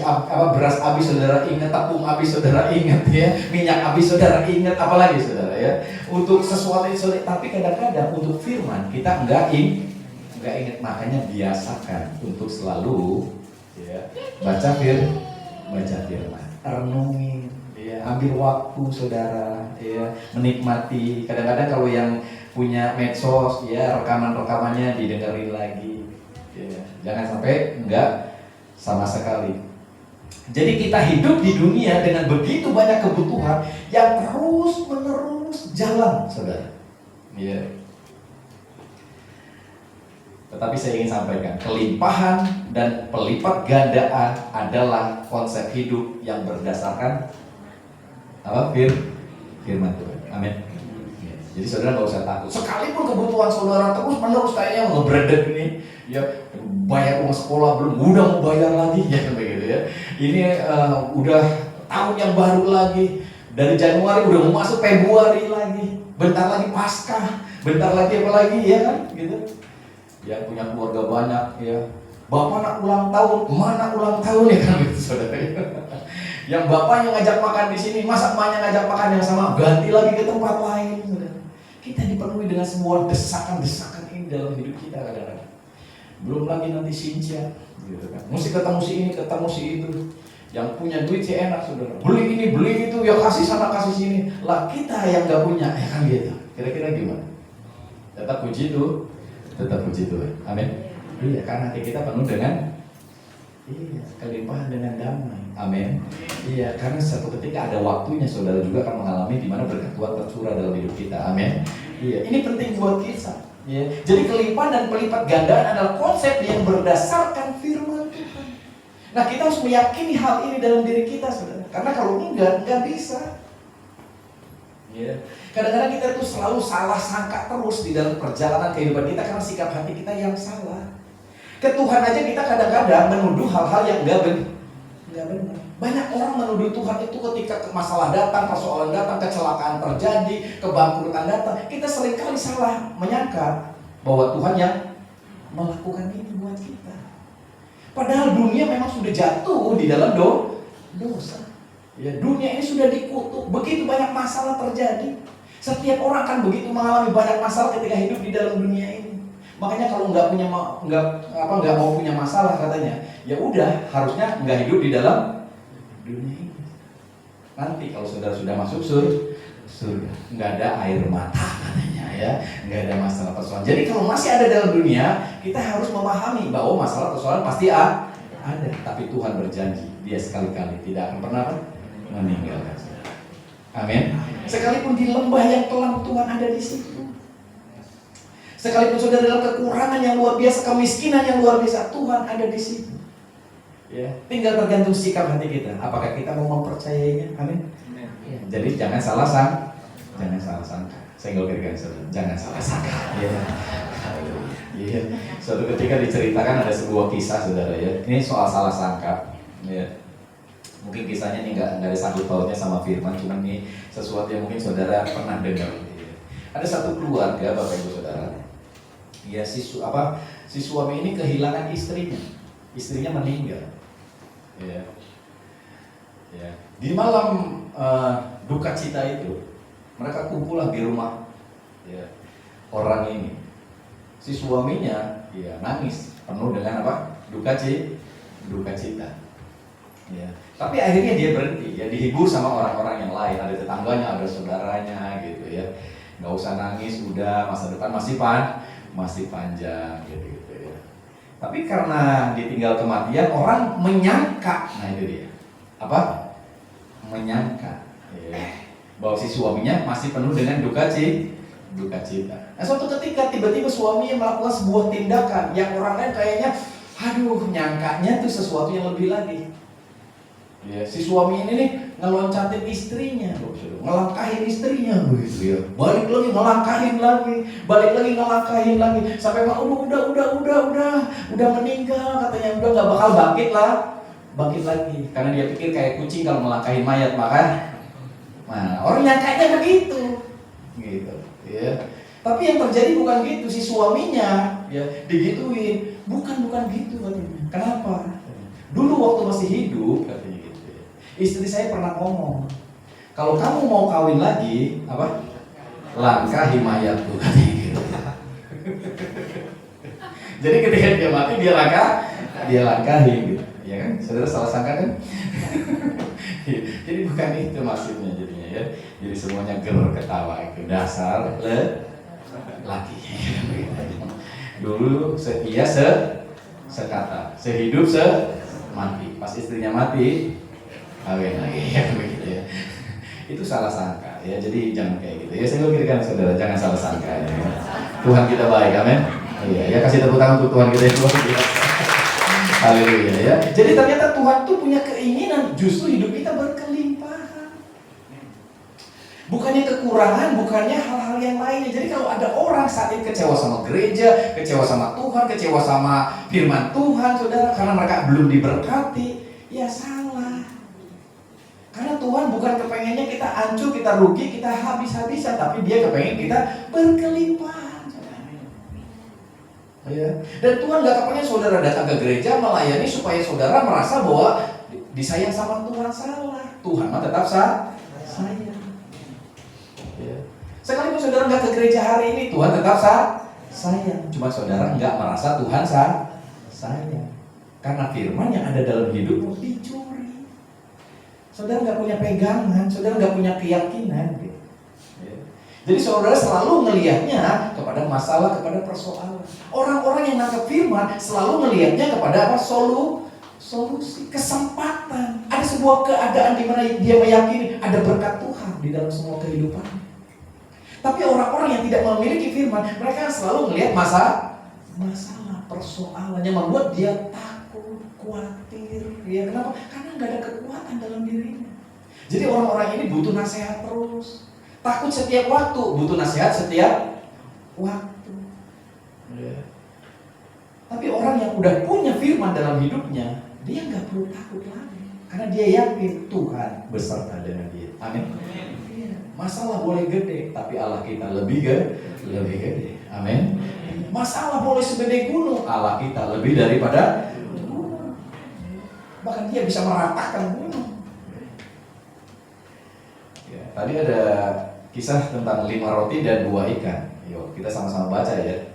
beras habis saudara ingat, tepung habis saudara ingat ya, minyak habis saudara ingat, apalagi saudara ya, untuk sesuatu yang saudara. Tapi kadang-kadang untuk firman kita enggak ingat, makanya biasakan untuk selalu ya, baca firman, renungin ya, ambil waktu saudara ya, menikmati. Kadang-kadang kalau yang punya medsos ya, rekamannya didengerin lagi ya. Jangan sampai enggak sama sekali. Jadi kita hidup di dunia dengan begitu banyak kebutuhan yang terus menerus jalan, saudara ya. Tetapi saya ingin sampaikan, kelimpahan dan pelipat gandaan adalah konsep hidup yang berdasarkan apa? Firman Tuhan. Amin. Jadi saudara nggak usah takut. Sekalipun kebutuhan saudara terus menerus kayaknya ngebredek ini, ya bayar uang sekolah belum, udah mau bayar lagi, ya begitu ya. Ini udah tahun yang baru lagi. Dari Januari udah mau masuk Februari lagi. Bentar lagi Paskah, bentar lagi apa lagi ya kan, gitu. Yang punya keluarga banyak ya. Bapak nak ulang tahun, mana ulang tahun ya kan gitu saudara. Yang bapaknya ngajak makan di sini, masa emaknya ngajak makan yang sama, ganti lagi ke tempat lain. Saudara. Kita dipenuhi dengan semua desakan-desakan ini dalam hidup kita kadang-kadang. Belum lagi nanti Sinja, gitu kan. Mesti ketemu si ini, ketemu si itu. Yang punya duit sih enak saudara. Beli ini, beli itu, ya kasih sana, kasih sini. Lah kita yang nggak punya, ya kan gitu. Kira-kira gimana? Tetap puji tuh, tetap puji Tuhan. Amin. Iya, karena hati kita penuh dengan kelimpahan dengan damai. Amin. Iya, karena satu ketika ada waktunya saudara juga akan mengalami di mana berkat Tuhan tercurah dalam hidup kita. Amin. Iya, ini penting buat kita. Ya. Jadi kelimpahan dan pelipat gandaan adalah konsep yang berdasarkan firman Tuhan. Nah, kita harus meyakini hal ini dalam diri kita, saudara. Karena kalau enggak bisa. Ya. Kadang-kadang kita tuh selalu salah sangka terus di dalam perjalanan kehidupan kita karena sikap hati kita yang salah. Ke Tuhan aja kita kadang-kadang menuduh hal-hal yang enggak benar. Banyak orang menuduh Tuhan itu ketika masalah datang, persoalan datang, kecelakaan terjadi, kebangkrutan datang. Kita seringkali salah menyangka bahwa Tuhan yang melakukan ini buat kita. Padahal dunia memang sudah jatuh di dalam dosa. Ya, dunia ini sudah dikutuk, begitu banyak masalah terjadi. Setiap orang kan begitu mengalami banyak masalah ketika hidup di dalam dunia ini. Makanya kalau nggak mau punya masalah katanya, ya udah harusnya nggak hidup di dalam dunia ini. Nanti kalau saudara sudah masuk surga, nggak ada air mata katanya ya, nggak ada masalah persoalan. Jadi kalau masih ada dalam dunia, kita harus memahami bahwa masalah persoalan pasti ada. Tapi Tuhan berjanji, Dia sekali-kali tidak akan pernah meninggalkan saudara. Amin. Sekalipun di lembah yang kelam, Tuhan ada di situ. Sekalipun saudara dalam kekurangan yang luar biasa, kemiskinan yang luar biasa, Tuhan ada di situ. Ya, tinggal tergantung sikap hati kita. Apakah kita mau mempercayainya? Amin. Ya, jadi jangan salah sangka. Saya nggak saudara. Jangan salah sangka. Ya. Ya. Suatu ketika diceritakan ada sebuah kisah saudara ya. Ini soal salah sangka. Ya. Mungkin kisahnya ini nggak ada sangkut pautnya sama firman, cuma ini sesuatu yang mungkin saudara pernah dengar. Ya. Ada satu keluarga bapak ibu saudara. Ya si suami ini kehilangan istrinya meninggal. Ya. Di malam duka cita itu mereka kumpullah di rumah ya, orang ini. Si suaminya ya nangis penuh dengan duka cita. Ya. Tapi akhirnya dia berhenti ya, dihibur sama orang-orang yang lain, ada tetangganya, ada saudaranya gitu ya. Nggak usah nangis, udah masa depan masih panjang gitu ya. Tapi karena ditinggal kematian, orang menyangka, nah itu dia, menyangka ya, bahwa si suaminya masih penuh dengan duka cita. Nah suatu ketika tiba-tiba suaminya melakukan sebuah tindakan yang orang lain kayaknya, nyangkanya tuh sesuatu yang lebih lagi. Ya, si suami ini nih ngeloncatin istrinya, ngelangkahin istrinya begitu ya. Balik lagi ngelangkahin lagi sampai udah meninggal katanya, udah nggak bakal bangkit lagi. Karena dia pikir kayak kucing kalau melangkahin mayat makan. Nah, orang nyangkanya begitu, gitu ya. Tapi yang terjadi bukan gitu, si suaminya ya digituin, bukan gitu katanya. Kenapa? Dulu waktu masih hidup katanya. Istri saya pernah ngomong, kalau kamu mau kawin lagi, langkahi mayatku katanya gitu. Jadi ketika dia mati dia langkahi gitu. Ya kan? Saudara salah sangka kan? Jadi bukan itu maksudnya jadinya ya. Jadi semuanya ketawa itu dasar laki. Dulu setia sekata, sehidup semati. Pas istrinya mati, kawin lagi ya begitu ya. Itu salah sangka ya, jadi jangan kayak gitu ya. Saya pikirkan saudara, jangan salah sangka ya. Tuhan kita baik, amin. Iya ya, kasih tepuk tangan untuk Tuhan kita yang luar biasa. Haleluya ya. Jadi ternyata Tuhan tuh punya keinginan justru hidup kita berkelimpahan. Bukannya kekurangan, bukannya hal-hal yang lainnya. Jadi kalau ada orang saat ini kecewa sama gereja, kecewa sama Tuhan, kecewa sama firman Tuhan saudara, karena mereka belum diberkati, ya dia salah. Karena Tuhan bukan kepengennya kita hancur, kita rugi, kita habis-habisan, tapi Dia kepengen kita berkelimpahan. Ya. Dan Tuhan gak kepengen saudara datang ke gereja melayani supaya saudara merasa bahwa disayang sama Tuhan. Salah. Tuhan mah tetap sayang. Ya. Sekalipun saudara gak ke gereja hari ini, Tuhan tetap sayang. Cuma saudara gak merasa Tuhan sayang. Karena firman yang ada dalam hidupmu dicuri. Saudara gak punya pegangan, saudara gak punya keyakinan. Gitu. Ya. Jadi saudara selalu melihatnya kepada masalah, kepada persoalan. Orang-orang yang nangkep firman selalu melihatnya kepada apa? Solusi, kesempatan. Ada sebuah keadaan di mana dia meyakini ada berkat Tuhan di dalam semua kehidupan. Tapi orang-orang yang tidak memiliki firman, mereka selalu melihat masalah, persoalan yang membuat dia takut, khawatir. Ya, kenapa? Karena nggak ada kekuatan dalam dirinya. Jadi orang-orang ini butuh nasihat terus. Takut setiap waktu, butuh nasihat setiap waktu. Ya. Tapi orang yang udah punya firman dalam hidupnya, dia nggak perlu takut lagi. Karena dia yakin Tuhan beserta dengan dia. Amin. Masalah boleh gede, tapi Allah kita lebih gede. Amin. Masalah boleh segede gunung, Allah kita lebih daripada gunung. Bahkan Dia bisa meratakan gunung. Ya, tadi ada kisah tentang 5 roti dan 2 ikan. Yuk, kita sama-sama baca ya.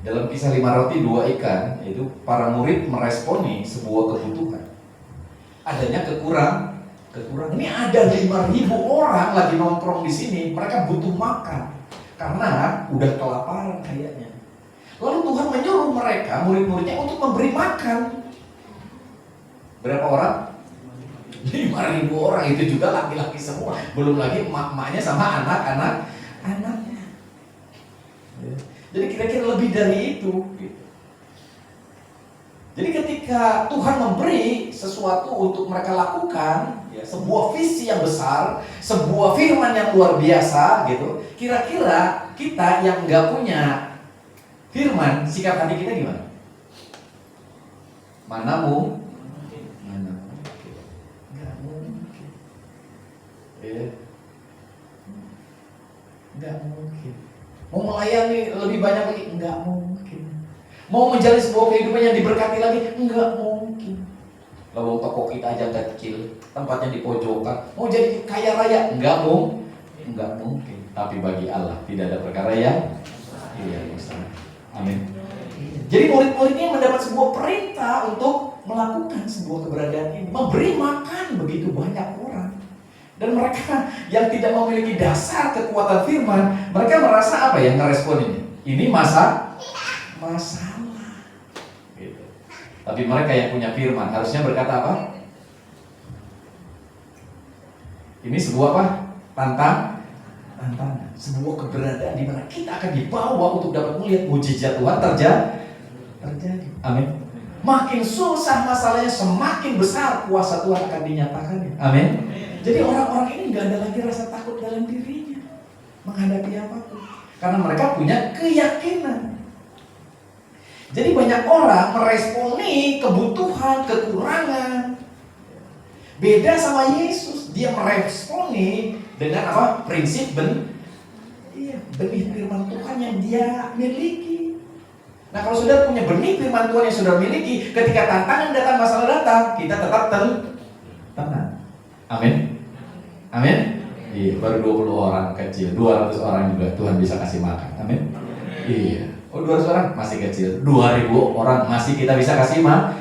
Dalam kisah 5 roti 2 ikan, itu para murid meresponi sebuah kebutuhan. Adanya kekurangan. Ini ada 5.000 orang lagi nongkrong di sini, mereka butuh makan karena udah kelaparan kayaknya. Lalu Tuhan menyuruh mereka, murid-muridnya, untuk memberi makan. Berapa orang? 5.000 orang, itu juga laki-laki semua. Belum lagi emak-emaknya sama anak-anaknya. Jadi kira-kira lebih dari itu. Jadi ketika Tuhan memberi sesuatu untuk mereka lakukan, ya, sebuah visi yang besar, sebuah firman yang luar biasa, gitu. Kira-kira kita yang nggak punya firman, sikap hati kita gimana? Mana mungkin? Nggak mungkin. Nggak mungkin. Mau melayani lebih banyak lagi? Nggak mungkin. Mau menjalani sebuah kehidupan yang diberkati lagi? Nggak mungkin. Lalu toko kita aja kecil, tempatnya di pojokan. Mau jadi kaya raya? Nggak mungkin. Tapi bagi Allah tidak ada perkara yang mustahil. Amin. Jadi murid-muridnya mendapat sebuah perintah untuk melakukan sebuah keberadaan ini, memberi makan begitu banyak orang. Dan mereka yang tidak memiliki dasar kekuatan firman, mereka merasa apa ya ngerespon ini? Ini masalah. Gitu. Tapi mereka yang punya firman harusnya berkata apa? Ini sebuah apa? Tantangan. Sebuah keberadaan di mana kita akan dibawa untuk dapat melihat mujizat Tuhan terjadi. Amin. Makin susah masalahnya, semakin besar kuasa Tuhan akan dinyatakan. Amin. Jadi orang-orang ini nggak ada lagi rasa takut dalam dirinya menghadapi apapun, karena mereka punya keyakinan. Jadi banyak orang meresponi kebutuhan, kekurangan. Beda sama Yesus, dia meresponi dengan apa? Prinsip benih firman Tuhan yang dia miliki. Nah, kalau sudah punya benih firman Tuhan yang sudah miliki, ketika tantangan datang, masalah datang, kita tetap tenang. Amin. Iya, baru 20 orang kecil, 200 orang juga Tuhan bisa kasih makan. Amin. Iya. Oh, 200 orang masih kecil, 2.000 orang masih kita bisa kasih makan.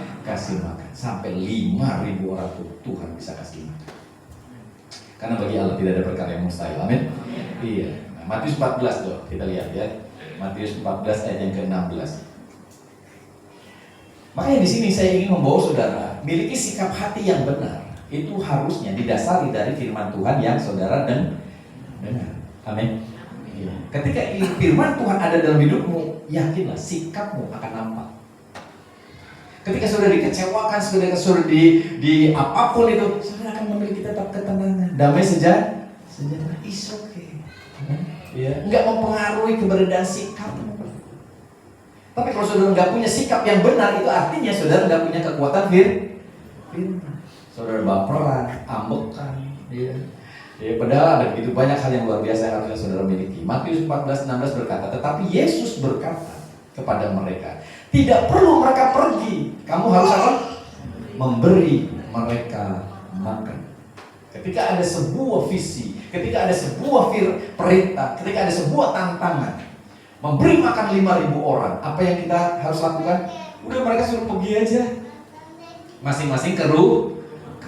Sampai 5.000 orang Tuhan bisa kasih makan. Karena bagi Allah tidak ada perkara yang mustahil. Amin. Iya. Nah, Matius 14 tuh, kita lihat ya. Matius 14 ayat yang ke-16. Makanya di sini saya ingin membawa saudara miliki sikap hati yang benar. Itu harusnya didasari dari firman Tuhan yang saudara dengar. Amin. Ketika firman Tuhan ada dalam hidupmu, yakinlah sikapmu akan nampak. Ketika saudara dikecewakan, saudara di apapun itu, saudara akan memiliki tetap ketenangan, damai sejahtera. It's okay. Ya, nggak mempengaruhi keberadaan sikapmu. Tapi kalau saudara nggak punya sikap yang benar, itu artinya saudara nggak punya kekuatan firman. Saudara baperan, ambekan, ya. Ya, padahal ada begitu banyak hal yang luar biasa yang harusnya saudara miliki. Matius 14:16 berkata, tetapi Yesus berkata kepada mereka, tidak perlu mereka pergi. Kamu harus apa? Memberi mereka makan. Ketika ada sebuah visi, ketika ada sebuah perintah, ketika ada sebuah tantangan, memberi makan 5.000 orang, apa yang kita harus lakukan? Udah mereka suruh pergi aja, masing-masing ke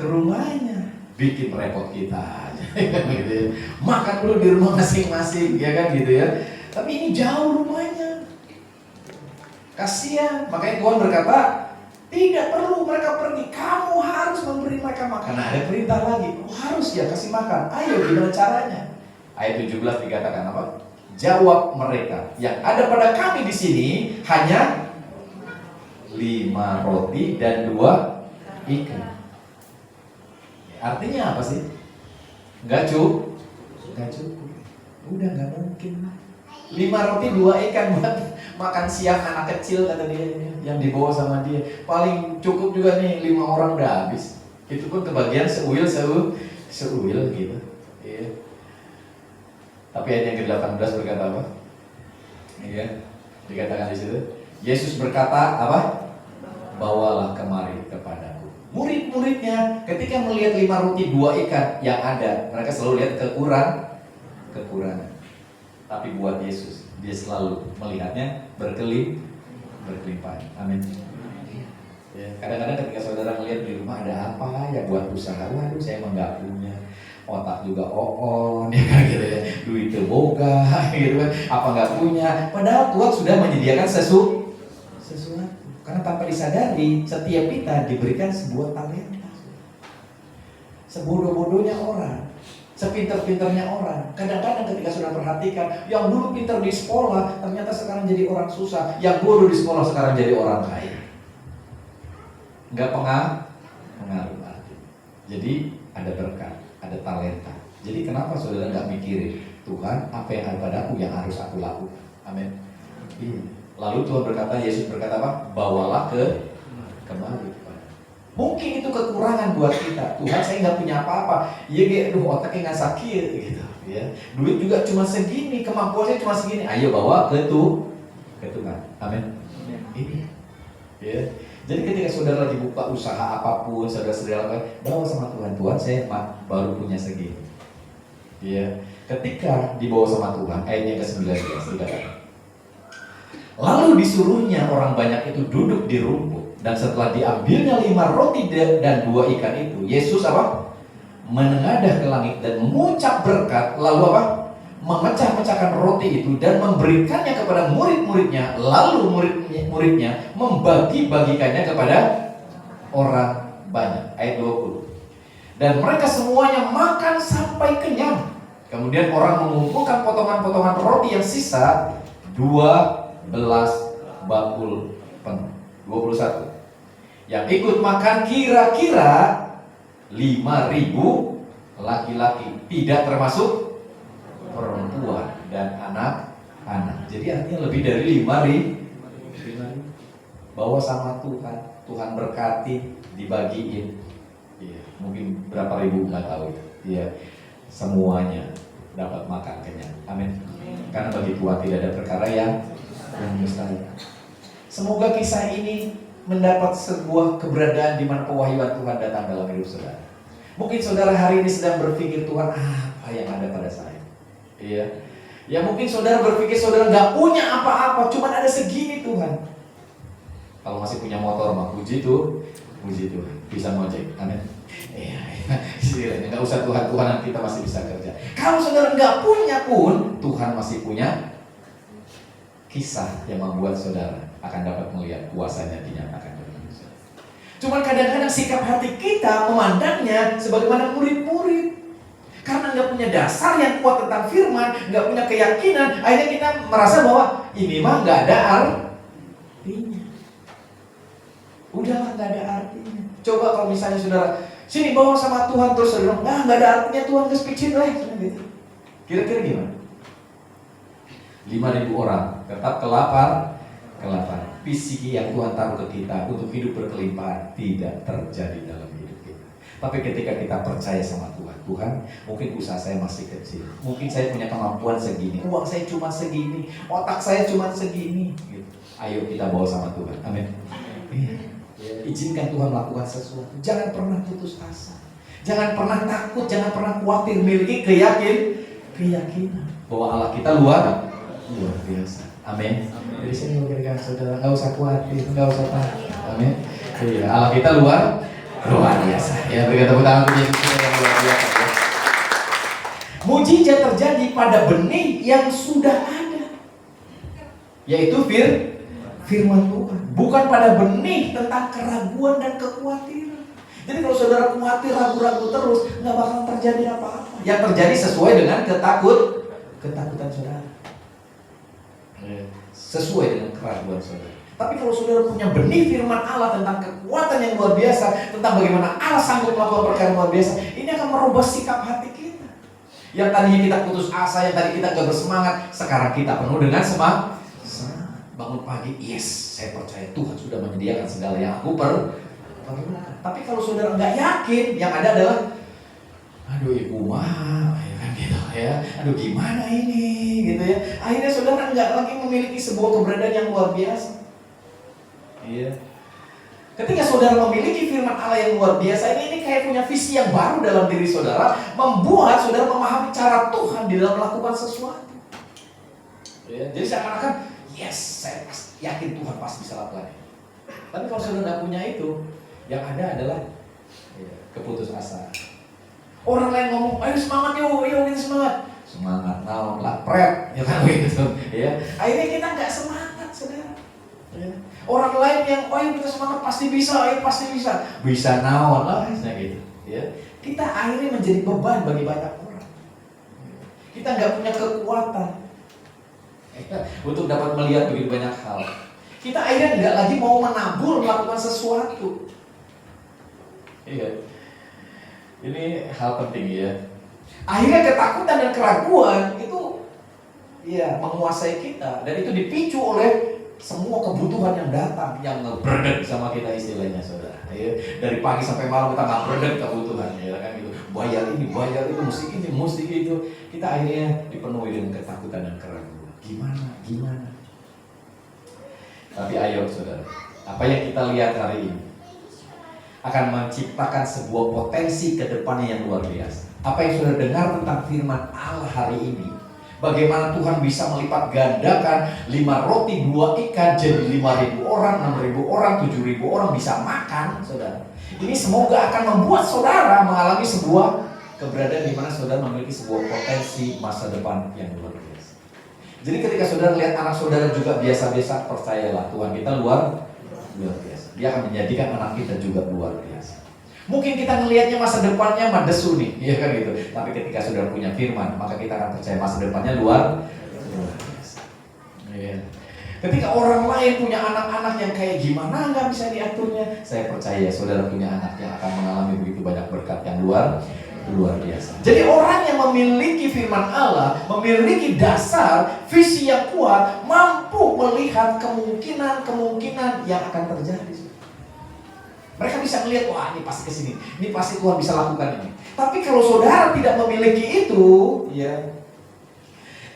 rumahnya, bikin repot kita. Gitu ya. Makan dulu di rumah masing-masing, ya kan gitu ya. Tapi ini jauh rumahnya, kasihan. Makanya Tuhan berkata, tidak perlu mereka pergi, kamu harus memberi mereka makan. Nah, ada perintah lagi, harus ya kasih makan. Ayo, gimana caranya? Ayat 17 dikatakan apa? Jawab mereka, yang ada pada kami di sini hanya 5 roti dan 2 ikan. Artinya apa sih? Nggak cukup. Udah nggak mungkin. 5 roti 2 ikan buat makan siang anak kecil, kata dia, yang dibawa sama dia. Paling cukup juga nih 5 orang udah habis. Itu pun kebagian seuil gitu. Iya. Tapi ayat yang ke-18 berkata apa? Iya. Dikatakan di situ, Yesus berkata apa? Bawalah kemari kepadaku. Murid-muridnya ketika melihat 5 roti 2 ikan yang ada, mereka selalu lihat kekurangan. Tapi buat Yesus, dia selalu melihatnya berkelimpahan. Amin. Ya, kadang-kadang ketika saudara melihat di rumah ada apa ya buat usaha, waduh saya emang nggak punya, otak juga ya kan gitu ya, duit boga gitu kan, apa nggak punya. Padahal Tuhan sudah menyediakan sesuatu. Karena tanpa disadari, setiap kita diberikan sebuah talenta. Sebodoh-bodohnya orang, sepintar-pintarnya orang. Kadang-kadang ketika sudah perhatikan, yang dulu pintar di sekolah, ternyata sekarang jadi orang susah. Yang bodoh di sekolah sekarang jadi orang kaya. Nggak pengaruh arti. Jadi ada berkat, ada talenta. Jadi kenapa saudara nggak mikirin, Tuhan apa yang ada padaku yang harus aku lakukan? Amin. Lalu Tuhan berkata, Yesus berkata apa? Bawalah kemari. Mungkin itu kekurangan buat kita. Tuhan, saya nggak punya apa-apa. Iya, otaknya nggak sakit gitu. Ya, duit juga cuma segini, kemampuan saya cuma segini. Ayo bawa ke Tuhan. Amin. Ini. Ya. Jadi ketika saudara lagi buka usaha apapun, saudara-saudara bawa sama Tuhan. Tuhan, saya baru punya segini. Ya. Ketika dibawa sama Tuhan, ayatnya ke-19 dikatakan. Lalu disuruhnya orang banyak itu duduk di rumput, dan setelah diambilnya 5 roti dan 2 ikan itu, Yesus apa? Menengadah ke langit dan mengucap berkat, lalu apa? Memecah-mecahkan roti itu dan memberikannya kepada murid-muridnya, lalu murid-muridnya membagi-bagikannya kepada orang banyak. Ayat 20. Dan mereka semuanya makan sampai kenyang. Kemudian orang mengumpulkan potongan-potongan roti yang sisa 12 bakul penuh. 21. Yang ikut makan kira-kira 5.000 laki-laki, tidak termasuk perempuan dan anak-anak. Jadi artinya lebih dari 5.000. Bawa sama Tuhan, Tuhan berkati, dibagiin. Iya, mungkin berapa ribu nggak tahu. Iya, semuanya dapat makan kenyang. Amin. Karena bagi Tuhan tidak ada perkara yang mustahil. Semoga kisah ini mendapat sebuah keberadaan di mana pewahyuan Tuhan datang dalam hidup saudara. Mungkin saudara hari ini sedang berpikir, Tuhan apa yang ada pada saya? Iya. Ya mungkin saudara berpikir saudara nggak punya apa-apa, cuma ada segini Tuhan. Kalau masih punya motor mah puji Tuhan, bisa ngojek. Amin. Iya. Nggak usah Tuhan kita masih bisa kerja. Kalau saudara nggak punya pun, Tuhan masih punya kisah yang membuat saudara akan dapat melihat kuasanya dinyatakan dalam hidup saudara. Cuma kadang-kadang sikap hati kita memandangnya sebagaimana murid-murid. Karena nggak punya dasar yang kuat tentang firman, nggak punya keyakinan, akhirnya kita merasa bahwa ini mah nggak ada artinya. Udahlah nggak ada artinya. Coba kalau misalnya saudara, sini bawa sama Tuhan terus saudara, nggak ada artinya Tuhan, kespicin lah. Gitu. Kira-kira gimana? 5.000 orang tetap kelaparan. Visi yang Tuhan taruh ke kita untuk hidup berkelimpahan tidak terjadi dalam hidup. Tapi ketika kita percaya sama Tuhan, Tuhan, mungkin usaha saya masih kecil, mungkin saya punya kemampuan segini, uang saya cuma segini, otak saya cuma segini, gitu. Ayo kita bawa sama Tuhan, amin. Izinkan Tuhan melakukan sesuatu. Jangan pernah putus asa, jangan pernah takut, jangan pernah khawatir. Miliki keyakinan bahwa Allah kita luar biasa, amin. Jadi saya memberikan saudara, nggak usah khawatir, nggak usah takut, amin. Iya, Allah kita luar biasa. Ya, berikan tepuk tangan untuk Yesus yang luar biasa. Ya. Mujizat terjadi pada benih yang sudah ada, yaitu firman Tuhan, bukan pada benih tentang keraguan dan kekhawatiran. Jadi kalau saudara khawatir, ragu-ragu terus, nggak bakal terjadi apa-apa. Yang terjadi sesuai dengan ketakutan saudara, sesuai dengan keraguan saudara. Tapi kalau saudara punya benih firman Allah tentang kekuatan yang luar biasa, tentang bagaimana Allah sanggup melakukan perkara luar biasa, ini akan merubah sikap hati kita. Yang tadinya kita putus asa, yang tadi kita gak bersemangat, sekarang kita penuh dengan semangat. Bangun pagi, yes, saya percaya Tuhan sudah menyediakan segala yang aku perlukan. Tapi kalau saudara nggak yakin, yang ada adalah, aduh ibu mah, ya kan gitu ya, aduh gimana ini, gitu ya. Akhirnya saudara nggak lagi memiliki sebuah keberadaan yang luar biasa. Iya. Ketika saudara memiliki firman Allah yang luar biasa, ini kayak punya visi yang baru dalam diri saudara, membuat saudara memahami cara Tuhan di dalam melakukan sesuatu. Ya, jadi seakan-akan, yes, saya yakin Tuhan pasti bisa lakukan. Tapi kalau saudara tidak punya itu, yang ada adalah keputusasaan. Orang lain ngomong, ayo semangat yuk kita semangat. Semangat, naon lah, pret, ya kan begitu. Ya. Akhirnya kita nggak semangat, saudara. Ya. Orang lain yang, ayo kita semangat, pasti bisa, ayo pasti bisa. Bisa naon lah, gitu. Ya. Kita akhirnya menjadi beban bagi banyak orang. Kita nggak punya kekuatan untuk dapat melihat begitu banyak hal. Kita akhirnya nggak lagi mau menabur melakukan sesuatu. Iya. Ini hal penting ya. Akhirnya ketakutan dan keraguan itu ya menguasai kita, dan itu dipicu oleh semua kebutuhan yang datang, yang ngebredek sama kita istilahnya saudara. Ya. Dari pagi sampai malam kita ngebredek kebutuhan, ya kan gitu. Bayar ini, bayar itu, mesti itu. Kita akhirnya dipenuhi dengan ketakutan dan keraguan. Gimana? Tapi ayo saudara, apa yang kita lihat hari ini akan menciptakan sebuah potensi ke depannya yang luar biasa. Apa yang sudah dengar tentang firman Allah hari ini, bagaimana Tuhan bisa melipat gandakan 5 roti 2 ikan jadi 5.000 orang, 6.000 orang, 7.000 orang bisa makan, saudara. Ini semoga akan membuat saudara mengalami sebuah keberadaan di mana saudara memiliki sebuah potensi masa depan yang luar biasa. Jadi ketika saudara lihat anak saudara juga biasa-biasa, percayalah Tuhan kita luar biasa. Dia akan menjadikan anak kita juga luar biasa. Mungkin kita ngelihatnya masa depannya madesu nih, ya kan gitu. Tapi ketika saudara punya firman, maka kita akan percaya masa depannya luar biasa. Ya. Ketika orang lain punya anak-anak yang kayak gimana nggak bisa diaturnya, saya percaya saudara punya anak yang akan mengalami begitu banyak berkat yang luar biasa. Jadi orang yang memiliki firman Allah, memiliki dasar visi yang kuat, mampu melihat kemungkinan yang akan terjadi. Mereka bisa melihat, wah ini pasti kesini, ini pasti Tuhan bisa lakukan ini. Tapi kalau saudara tidak memiliki itu, ya,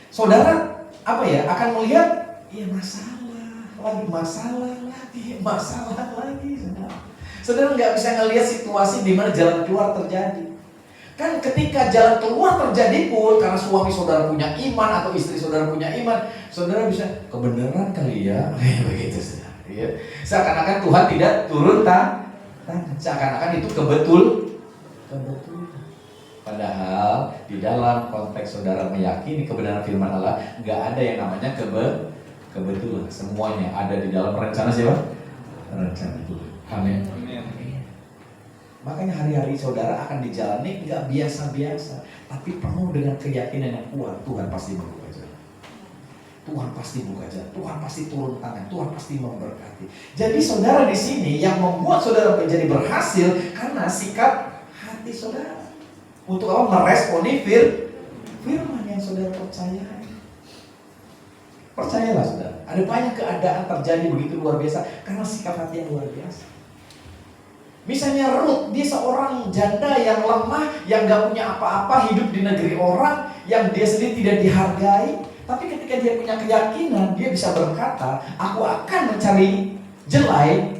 saudara akan melihat, ya masalah lagi. Saudara nggak bisa ngelihat situasi di mana jalan keluar terjadi. Kan ketika jalan keluar terjadi pun, karena suami saudara punya iman atau istri saudara punya iman, saudara bisa kebenaran kali ya, begitu saudara. Ya. Seakan-akan Tuhan tidak turun tangan, seakan-akan itu kebetulan. Padahal di dalam konteks saudara meyakini kebenaran firman Allah, nggak ada yang namanya kebetulan. Semuanya ada di dalam rencana siapa? Rencana Tuhan. Amin. Makanya hari-hari saudara akan dijalani nggak biasa-biasa, tapi penuh dengan keyakinan yang kuat. Tuhan pasti membuka jalan. Tuhan pasti buka jalan. Tuhan pasti turun tangan. Tuhan pasti memberkati. Jadi saudara di sini yang membuat saudara menjadi berhasil karena sikap hati saudara. Untuk apa? Meresponi firman yang saudara percayai. Percayalah saudara. Ada banyak keadaan terjadi begitu luar biasa karena sikap hati yang luar biasa. Misalnya Ruth, dia seorang janda yang lemah, yang gak punya apa-apa, hidup di negeri orang, yang dia sendiri tidak dihargai. Tapi ketika dia punya keyakinan, dia bisa berkata, aku akan mencari jelai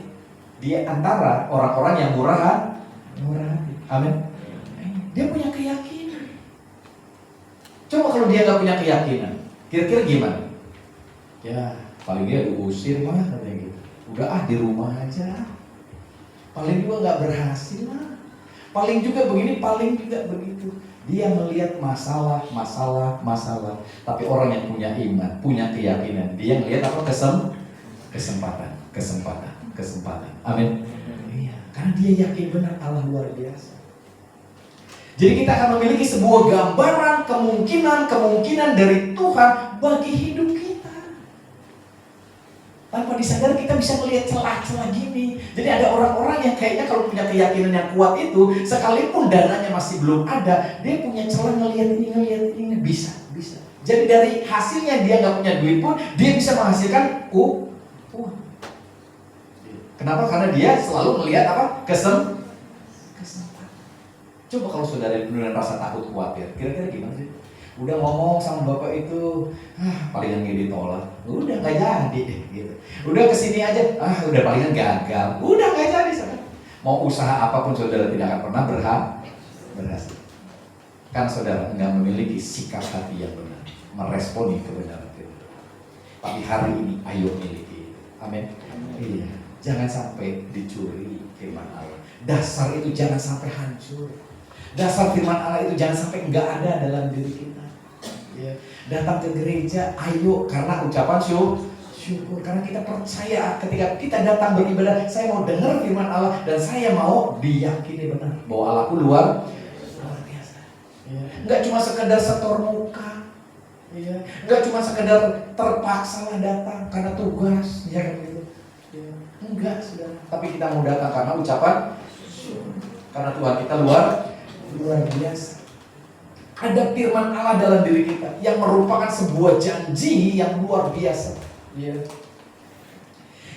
di antara orang-orang yang murah hati. Amin. Dia punya keyakinan. Coba kalau dia gak punya keyakinan, kira-kira gimana? Ya paling dia diusir mah katanya gitu. Udah di rumah aja. Paling juga gak berhasil lah. Paling juga begini, paling juga begitu. Dia melihat masalah. Tapi orang yang punya iman, punya keyakinan, dia melihat apa? Kesempatan. Amin. Iya, karena dia yakin benar Allah luar biasa. Jadi kita akan memiliki sebuah gambaran kemungkinan dari Tuhan bagi hidup kita. Tanpa disadari kita bisa melihat celah-celah gini. Jadi ada orang-orang yang kayaknya kalau punya keyakinan yang kuat itu, sekalipun dananya masih belum ada, dia punya celah ngelihat ini, bisa. Jadi dari hasilnya dia nggak punya duit pun, dia bisa menghasilkan uang. Kenapa? Karena dia selalu melihat apa? Kesempatan. Coba kalau saudara dengan rasa takut khawatir, kira-kira gimana sih? Udah ngomong sama bapak itu, palingan gak ditolak, udah nggak jadi gitu. Udah kesini aja, udah palingan gagal, udah nggak jadi. Mau usaha apapun saudara tidak akan pernah berhasil. Karena saudara nggak memiliki sikap hati yang benar, meresponi kebenaran itu. Tapi hari ini ayo miliki itu. Amin. Iya. Jangan sampai dicuri firman Allah. Dasar itu jangan sampai hancur. Dasar firman Allah itu jangan sampai nggak ada dalam diri kita. Ya. Datang ke gereja, ayo karena ucapan syukur. Karena kita percaya ketika kita datang beribadah, saya mau dengar firman Allah dan saya mau diyakini benar bahwa Allahku luar biasa. Ya. Nggak cuma sekedar setor muka, ya. Nggak cuma sekedar terpaksa lah datang karena tugas, ya kan gitu. Ya. Enggak, saudara. Tapi kita mau datang karena ucapan syukur. Karena Tuhan kita luar biasa. Ada firman Allah dalam diri kita yang merupakan sebuah janji yang luar biasa. Ya.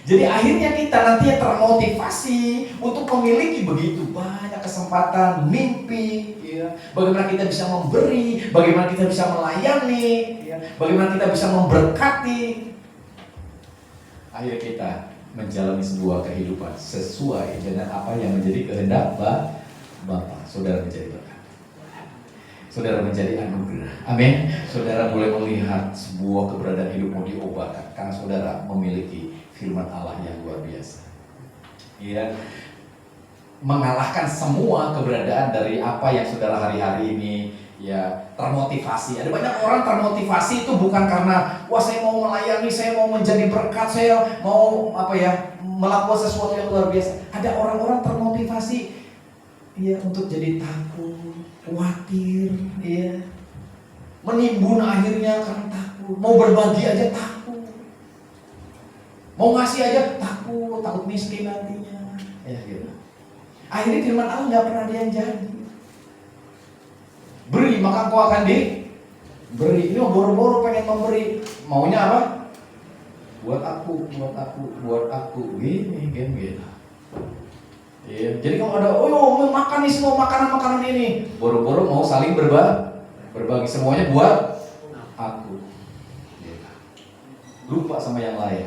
Jadi akhirnya kita nantinya termotivasi untuk memiliki begitu banyak kesempatan, mimpi, ya. Bagaimana kita bisa memberi, bagaimana kita bisa melayani, ya. Bagaimana kita bisa memberkati. Akhirnya kita menjalani sebuah kehidupan sesuai dengan apa yang menjadi kehendak Bapa. Saudara menjadi berkat. Saudara menjadi anugerah. Amin. Saudara boleh melihat sebuah keberadaan hidupmu diobatkan karena saudara memiliki firman Allah yang luar biasa. Ya, mengalahkan semua keberadaan dari apa yang saudara hari-hari ini ya termotivasi. Ada banyak orang termotivasi itu bukan karena wah saya mau melayani, saya mau menjadi berkat, saya mau melakukan sesuatu yang luar biasa. Ada orang-orang termotivasi ya untuk jadi takut, khawatir, ya, menimbun akhirnya karena takut, mau berbagi aja takut, mau ngasih aja takut miskin nantinya, ya gitu. Akhirnya firman Allah nggak pernah ada yang jadi. Beri maka engkau akan diberi. Ini boro-boro pengen memberi, maunya apa? Buat aku, gini. Iya. Jadi kalau ada, mau makan nih semua makanan ini, boro-boro mau saling berbagi semuanya buat aku. Lupa sama yang lain.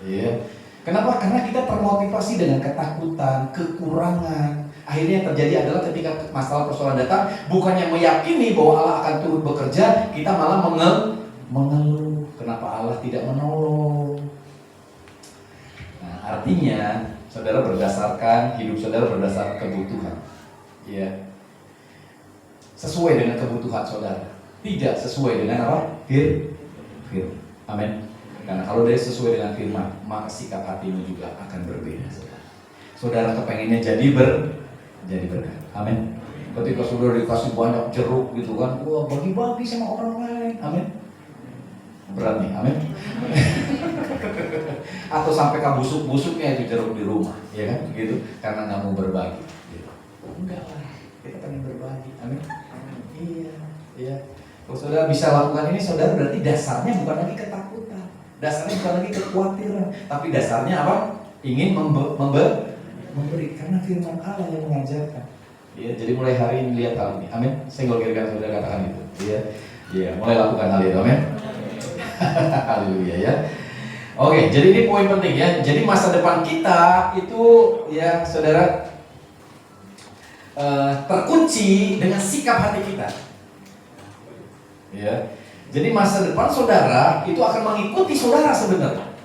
Iya. Kenapa? Karena kita termotivasi dengan ketakutan, kekurangan. Akhirnya yang terjadi adalah ketika masalah persoalan datang, bukannya meyakini bahwa Allah akan turut bekerja, kita malah mengeluh. Kenapa Allah tidak menolong? Nah, artinya saudara hidup saudara berdasarkan kebutuhan, ya, sesuai dengan kebutuhan saudara, tidak sesuai dengan apa? Firman. Amin. Karena kalau dia sesuai dengan firman, maka sikap hatimu juga akan berbeda. Saudara kepengennya jadi berkat. Amin. Ketika saudara dikasih banyak jeruk gitu kan, wah bagi-bagi sama orang lain. Amin. Berat nih, amin. Atau sampai busuknya itu jeruk di rumah, ya kan, gitu, karena nggak mau berbagi. Gitu. Enggak lah, kita pengen berbagi, amin. Iya. Kalau saudara bisa lakukan ini, saudara berarti dasarnya bukan lagi ketakutan, dasarnya bukan lagi kekhawatiran, tapi dasarnya apa? Ingin memberi, karena firman Allah yang mengajarkan. Ya, jadi mulai hari ini lihat hal ini. Amin. Senggol kiri kanan saudara katakan itu. Iya. Iya, mulai lakukan hal itu. Amin. Haleluya ya. Oke, jadi ini poin penting ya. Jadi masa depan kita itu ya saudara terkunci dengan sikap hati kita. Ya. Jadi masa depan saudara itu akan mengikuti saudara sebenarnya.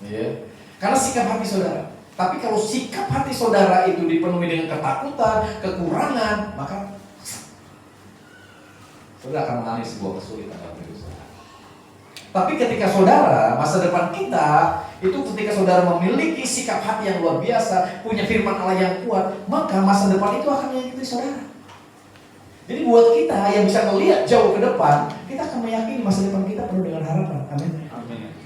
Ya. Karena sikap hati saudara. Tapi kalau sikap hati saudara itu dipenuhi dengan ketakutan, kekurangan, maka saudara akan mengalami sebuah kesulitan dalam hidup saudara. Tapi ketika saudara, masa depan kita itu ketika saudara memiliki sikap hati yang luar biasa, punya firman Allah yang kuat, maka masa depan itu akan mengikuti saudara. Jadi buat kita yang bisa melihat jauh ke depan, kita akan meyakini masa depan kita penuh dengan harapan. Amin.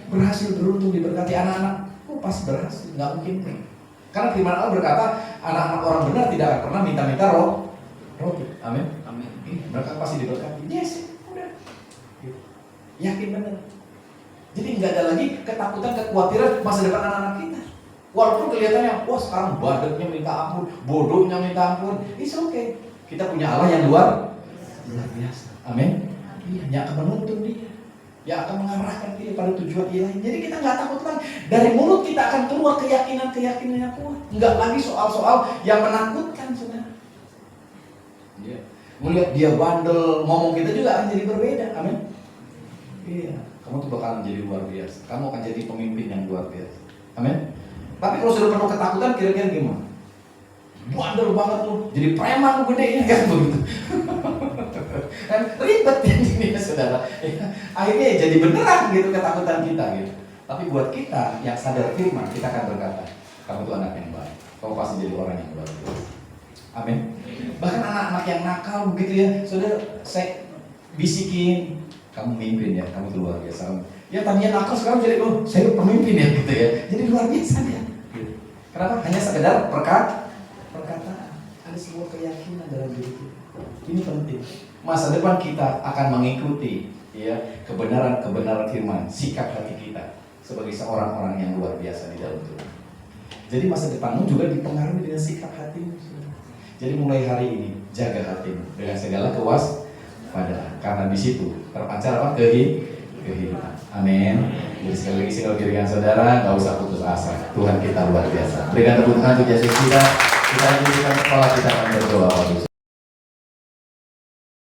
Berhasil, beruntung, diberkati anak-anak. Pasti berhasil, nggak mungkin nih. Karena firman Allah berkata, anak-anak orang benar tidak akan pernah minta-minta roti. Amin. Amin. Mereka pasti diberkati. Yes, udah. Yakin benar. Jadi nggak ada lagi ketakutan, kekhawatiran masa depan anak-anak kita. Walaupun kelihatannya, wah sekarang badutnya minta ampun, bodohnya minta ampun, it's okay. Kita punya Allah yang luar biasa. Amin. Iya, yang akan menuntun dia. Ya akan mengarahkan dia pada tujuan ilahi. Jadi kita nggak takut lagi. Dari mulut kita akan keluar keyakinan-keyakinan yang kuat. Nggak lagi soal-soal yang menakutkan, saudara. Ya. Melihat dia bandel, ngomong kita juga akan jadi berbeda. Amin. Iya. Kamu tuh bakalan jadi luar biasa. Kamu akan jadi pemimpin yang luar biasa. Amin. Tapi kalau sudah penuh ketakutan, kira-kira gimana? Bandel banget tuh, jadi preman gedenya kan begitu. Kan ribet ya ini saudara. Ya, akhirnya jadi beneran gitu ketakutan kita gitu. Tapi buat kita yang sadar firman, kita akan berkata, kamu tuh anak yang baik. Kamu pasti jadi orang yang luar biasa. Amin. Bahkan anak-anak yang nakal begitu ya, saudara, saya bisikin, kamu mimpin ya, kamu tuh luar biasa. Ya tadinya nakal sekarang jadi, oh saya pemimpin ya gitu ya. Jadi luar biasa ya. Gitu. Kenapa? Hanya sekedar perkataan. Ada sebuah keyakinan dalam diri kita. Ini penting. Masa depan kita akan mengikuti ya kebenaran firman, sikap hati kita sebagai seorang orang yang luar biasa di dalam Tuhan. Jadi masa depanmu juga dipengaruhi dengan sikap hatimu. Jadi mulai hari ini jaga hatimu dengan segala kewaspadaan, karena di situ terpancar apa? Kehidupan. Amin. Jadi sekali lagi saya berikan saudara, nggak usah putus asa. Tuhan kita luar biasa. Berikan tepuk tangan untuk Yesus kita. Kita lanjutkan sekolah, kita akan berdoa.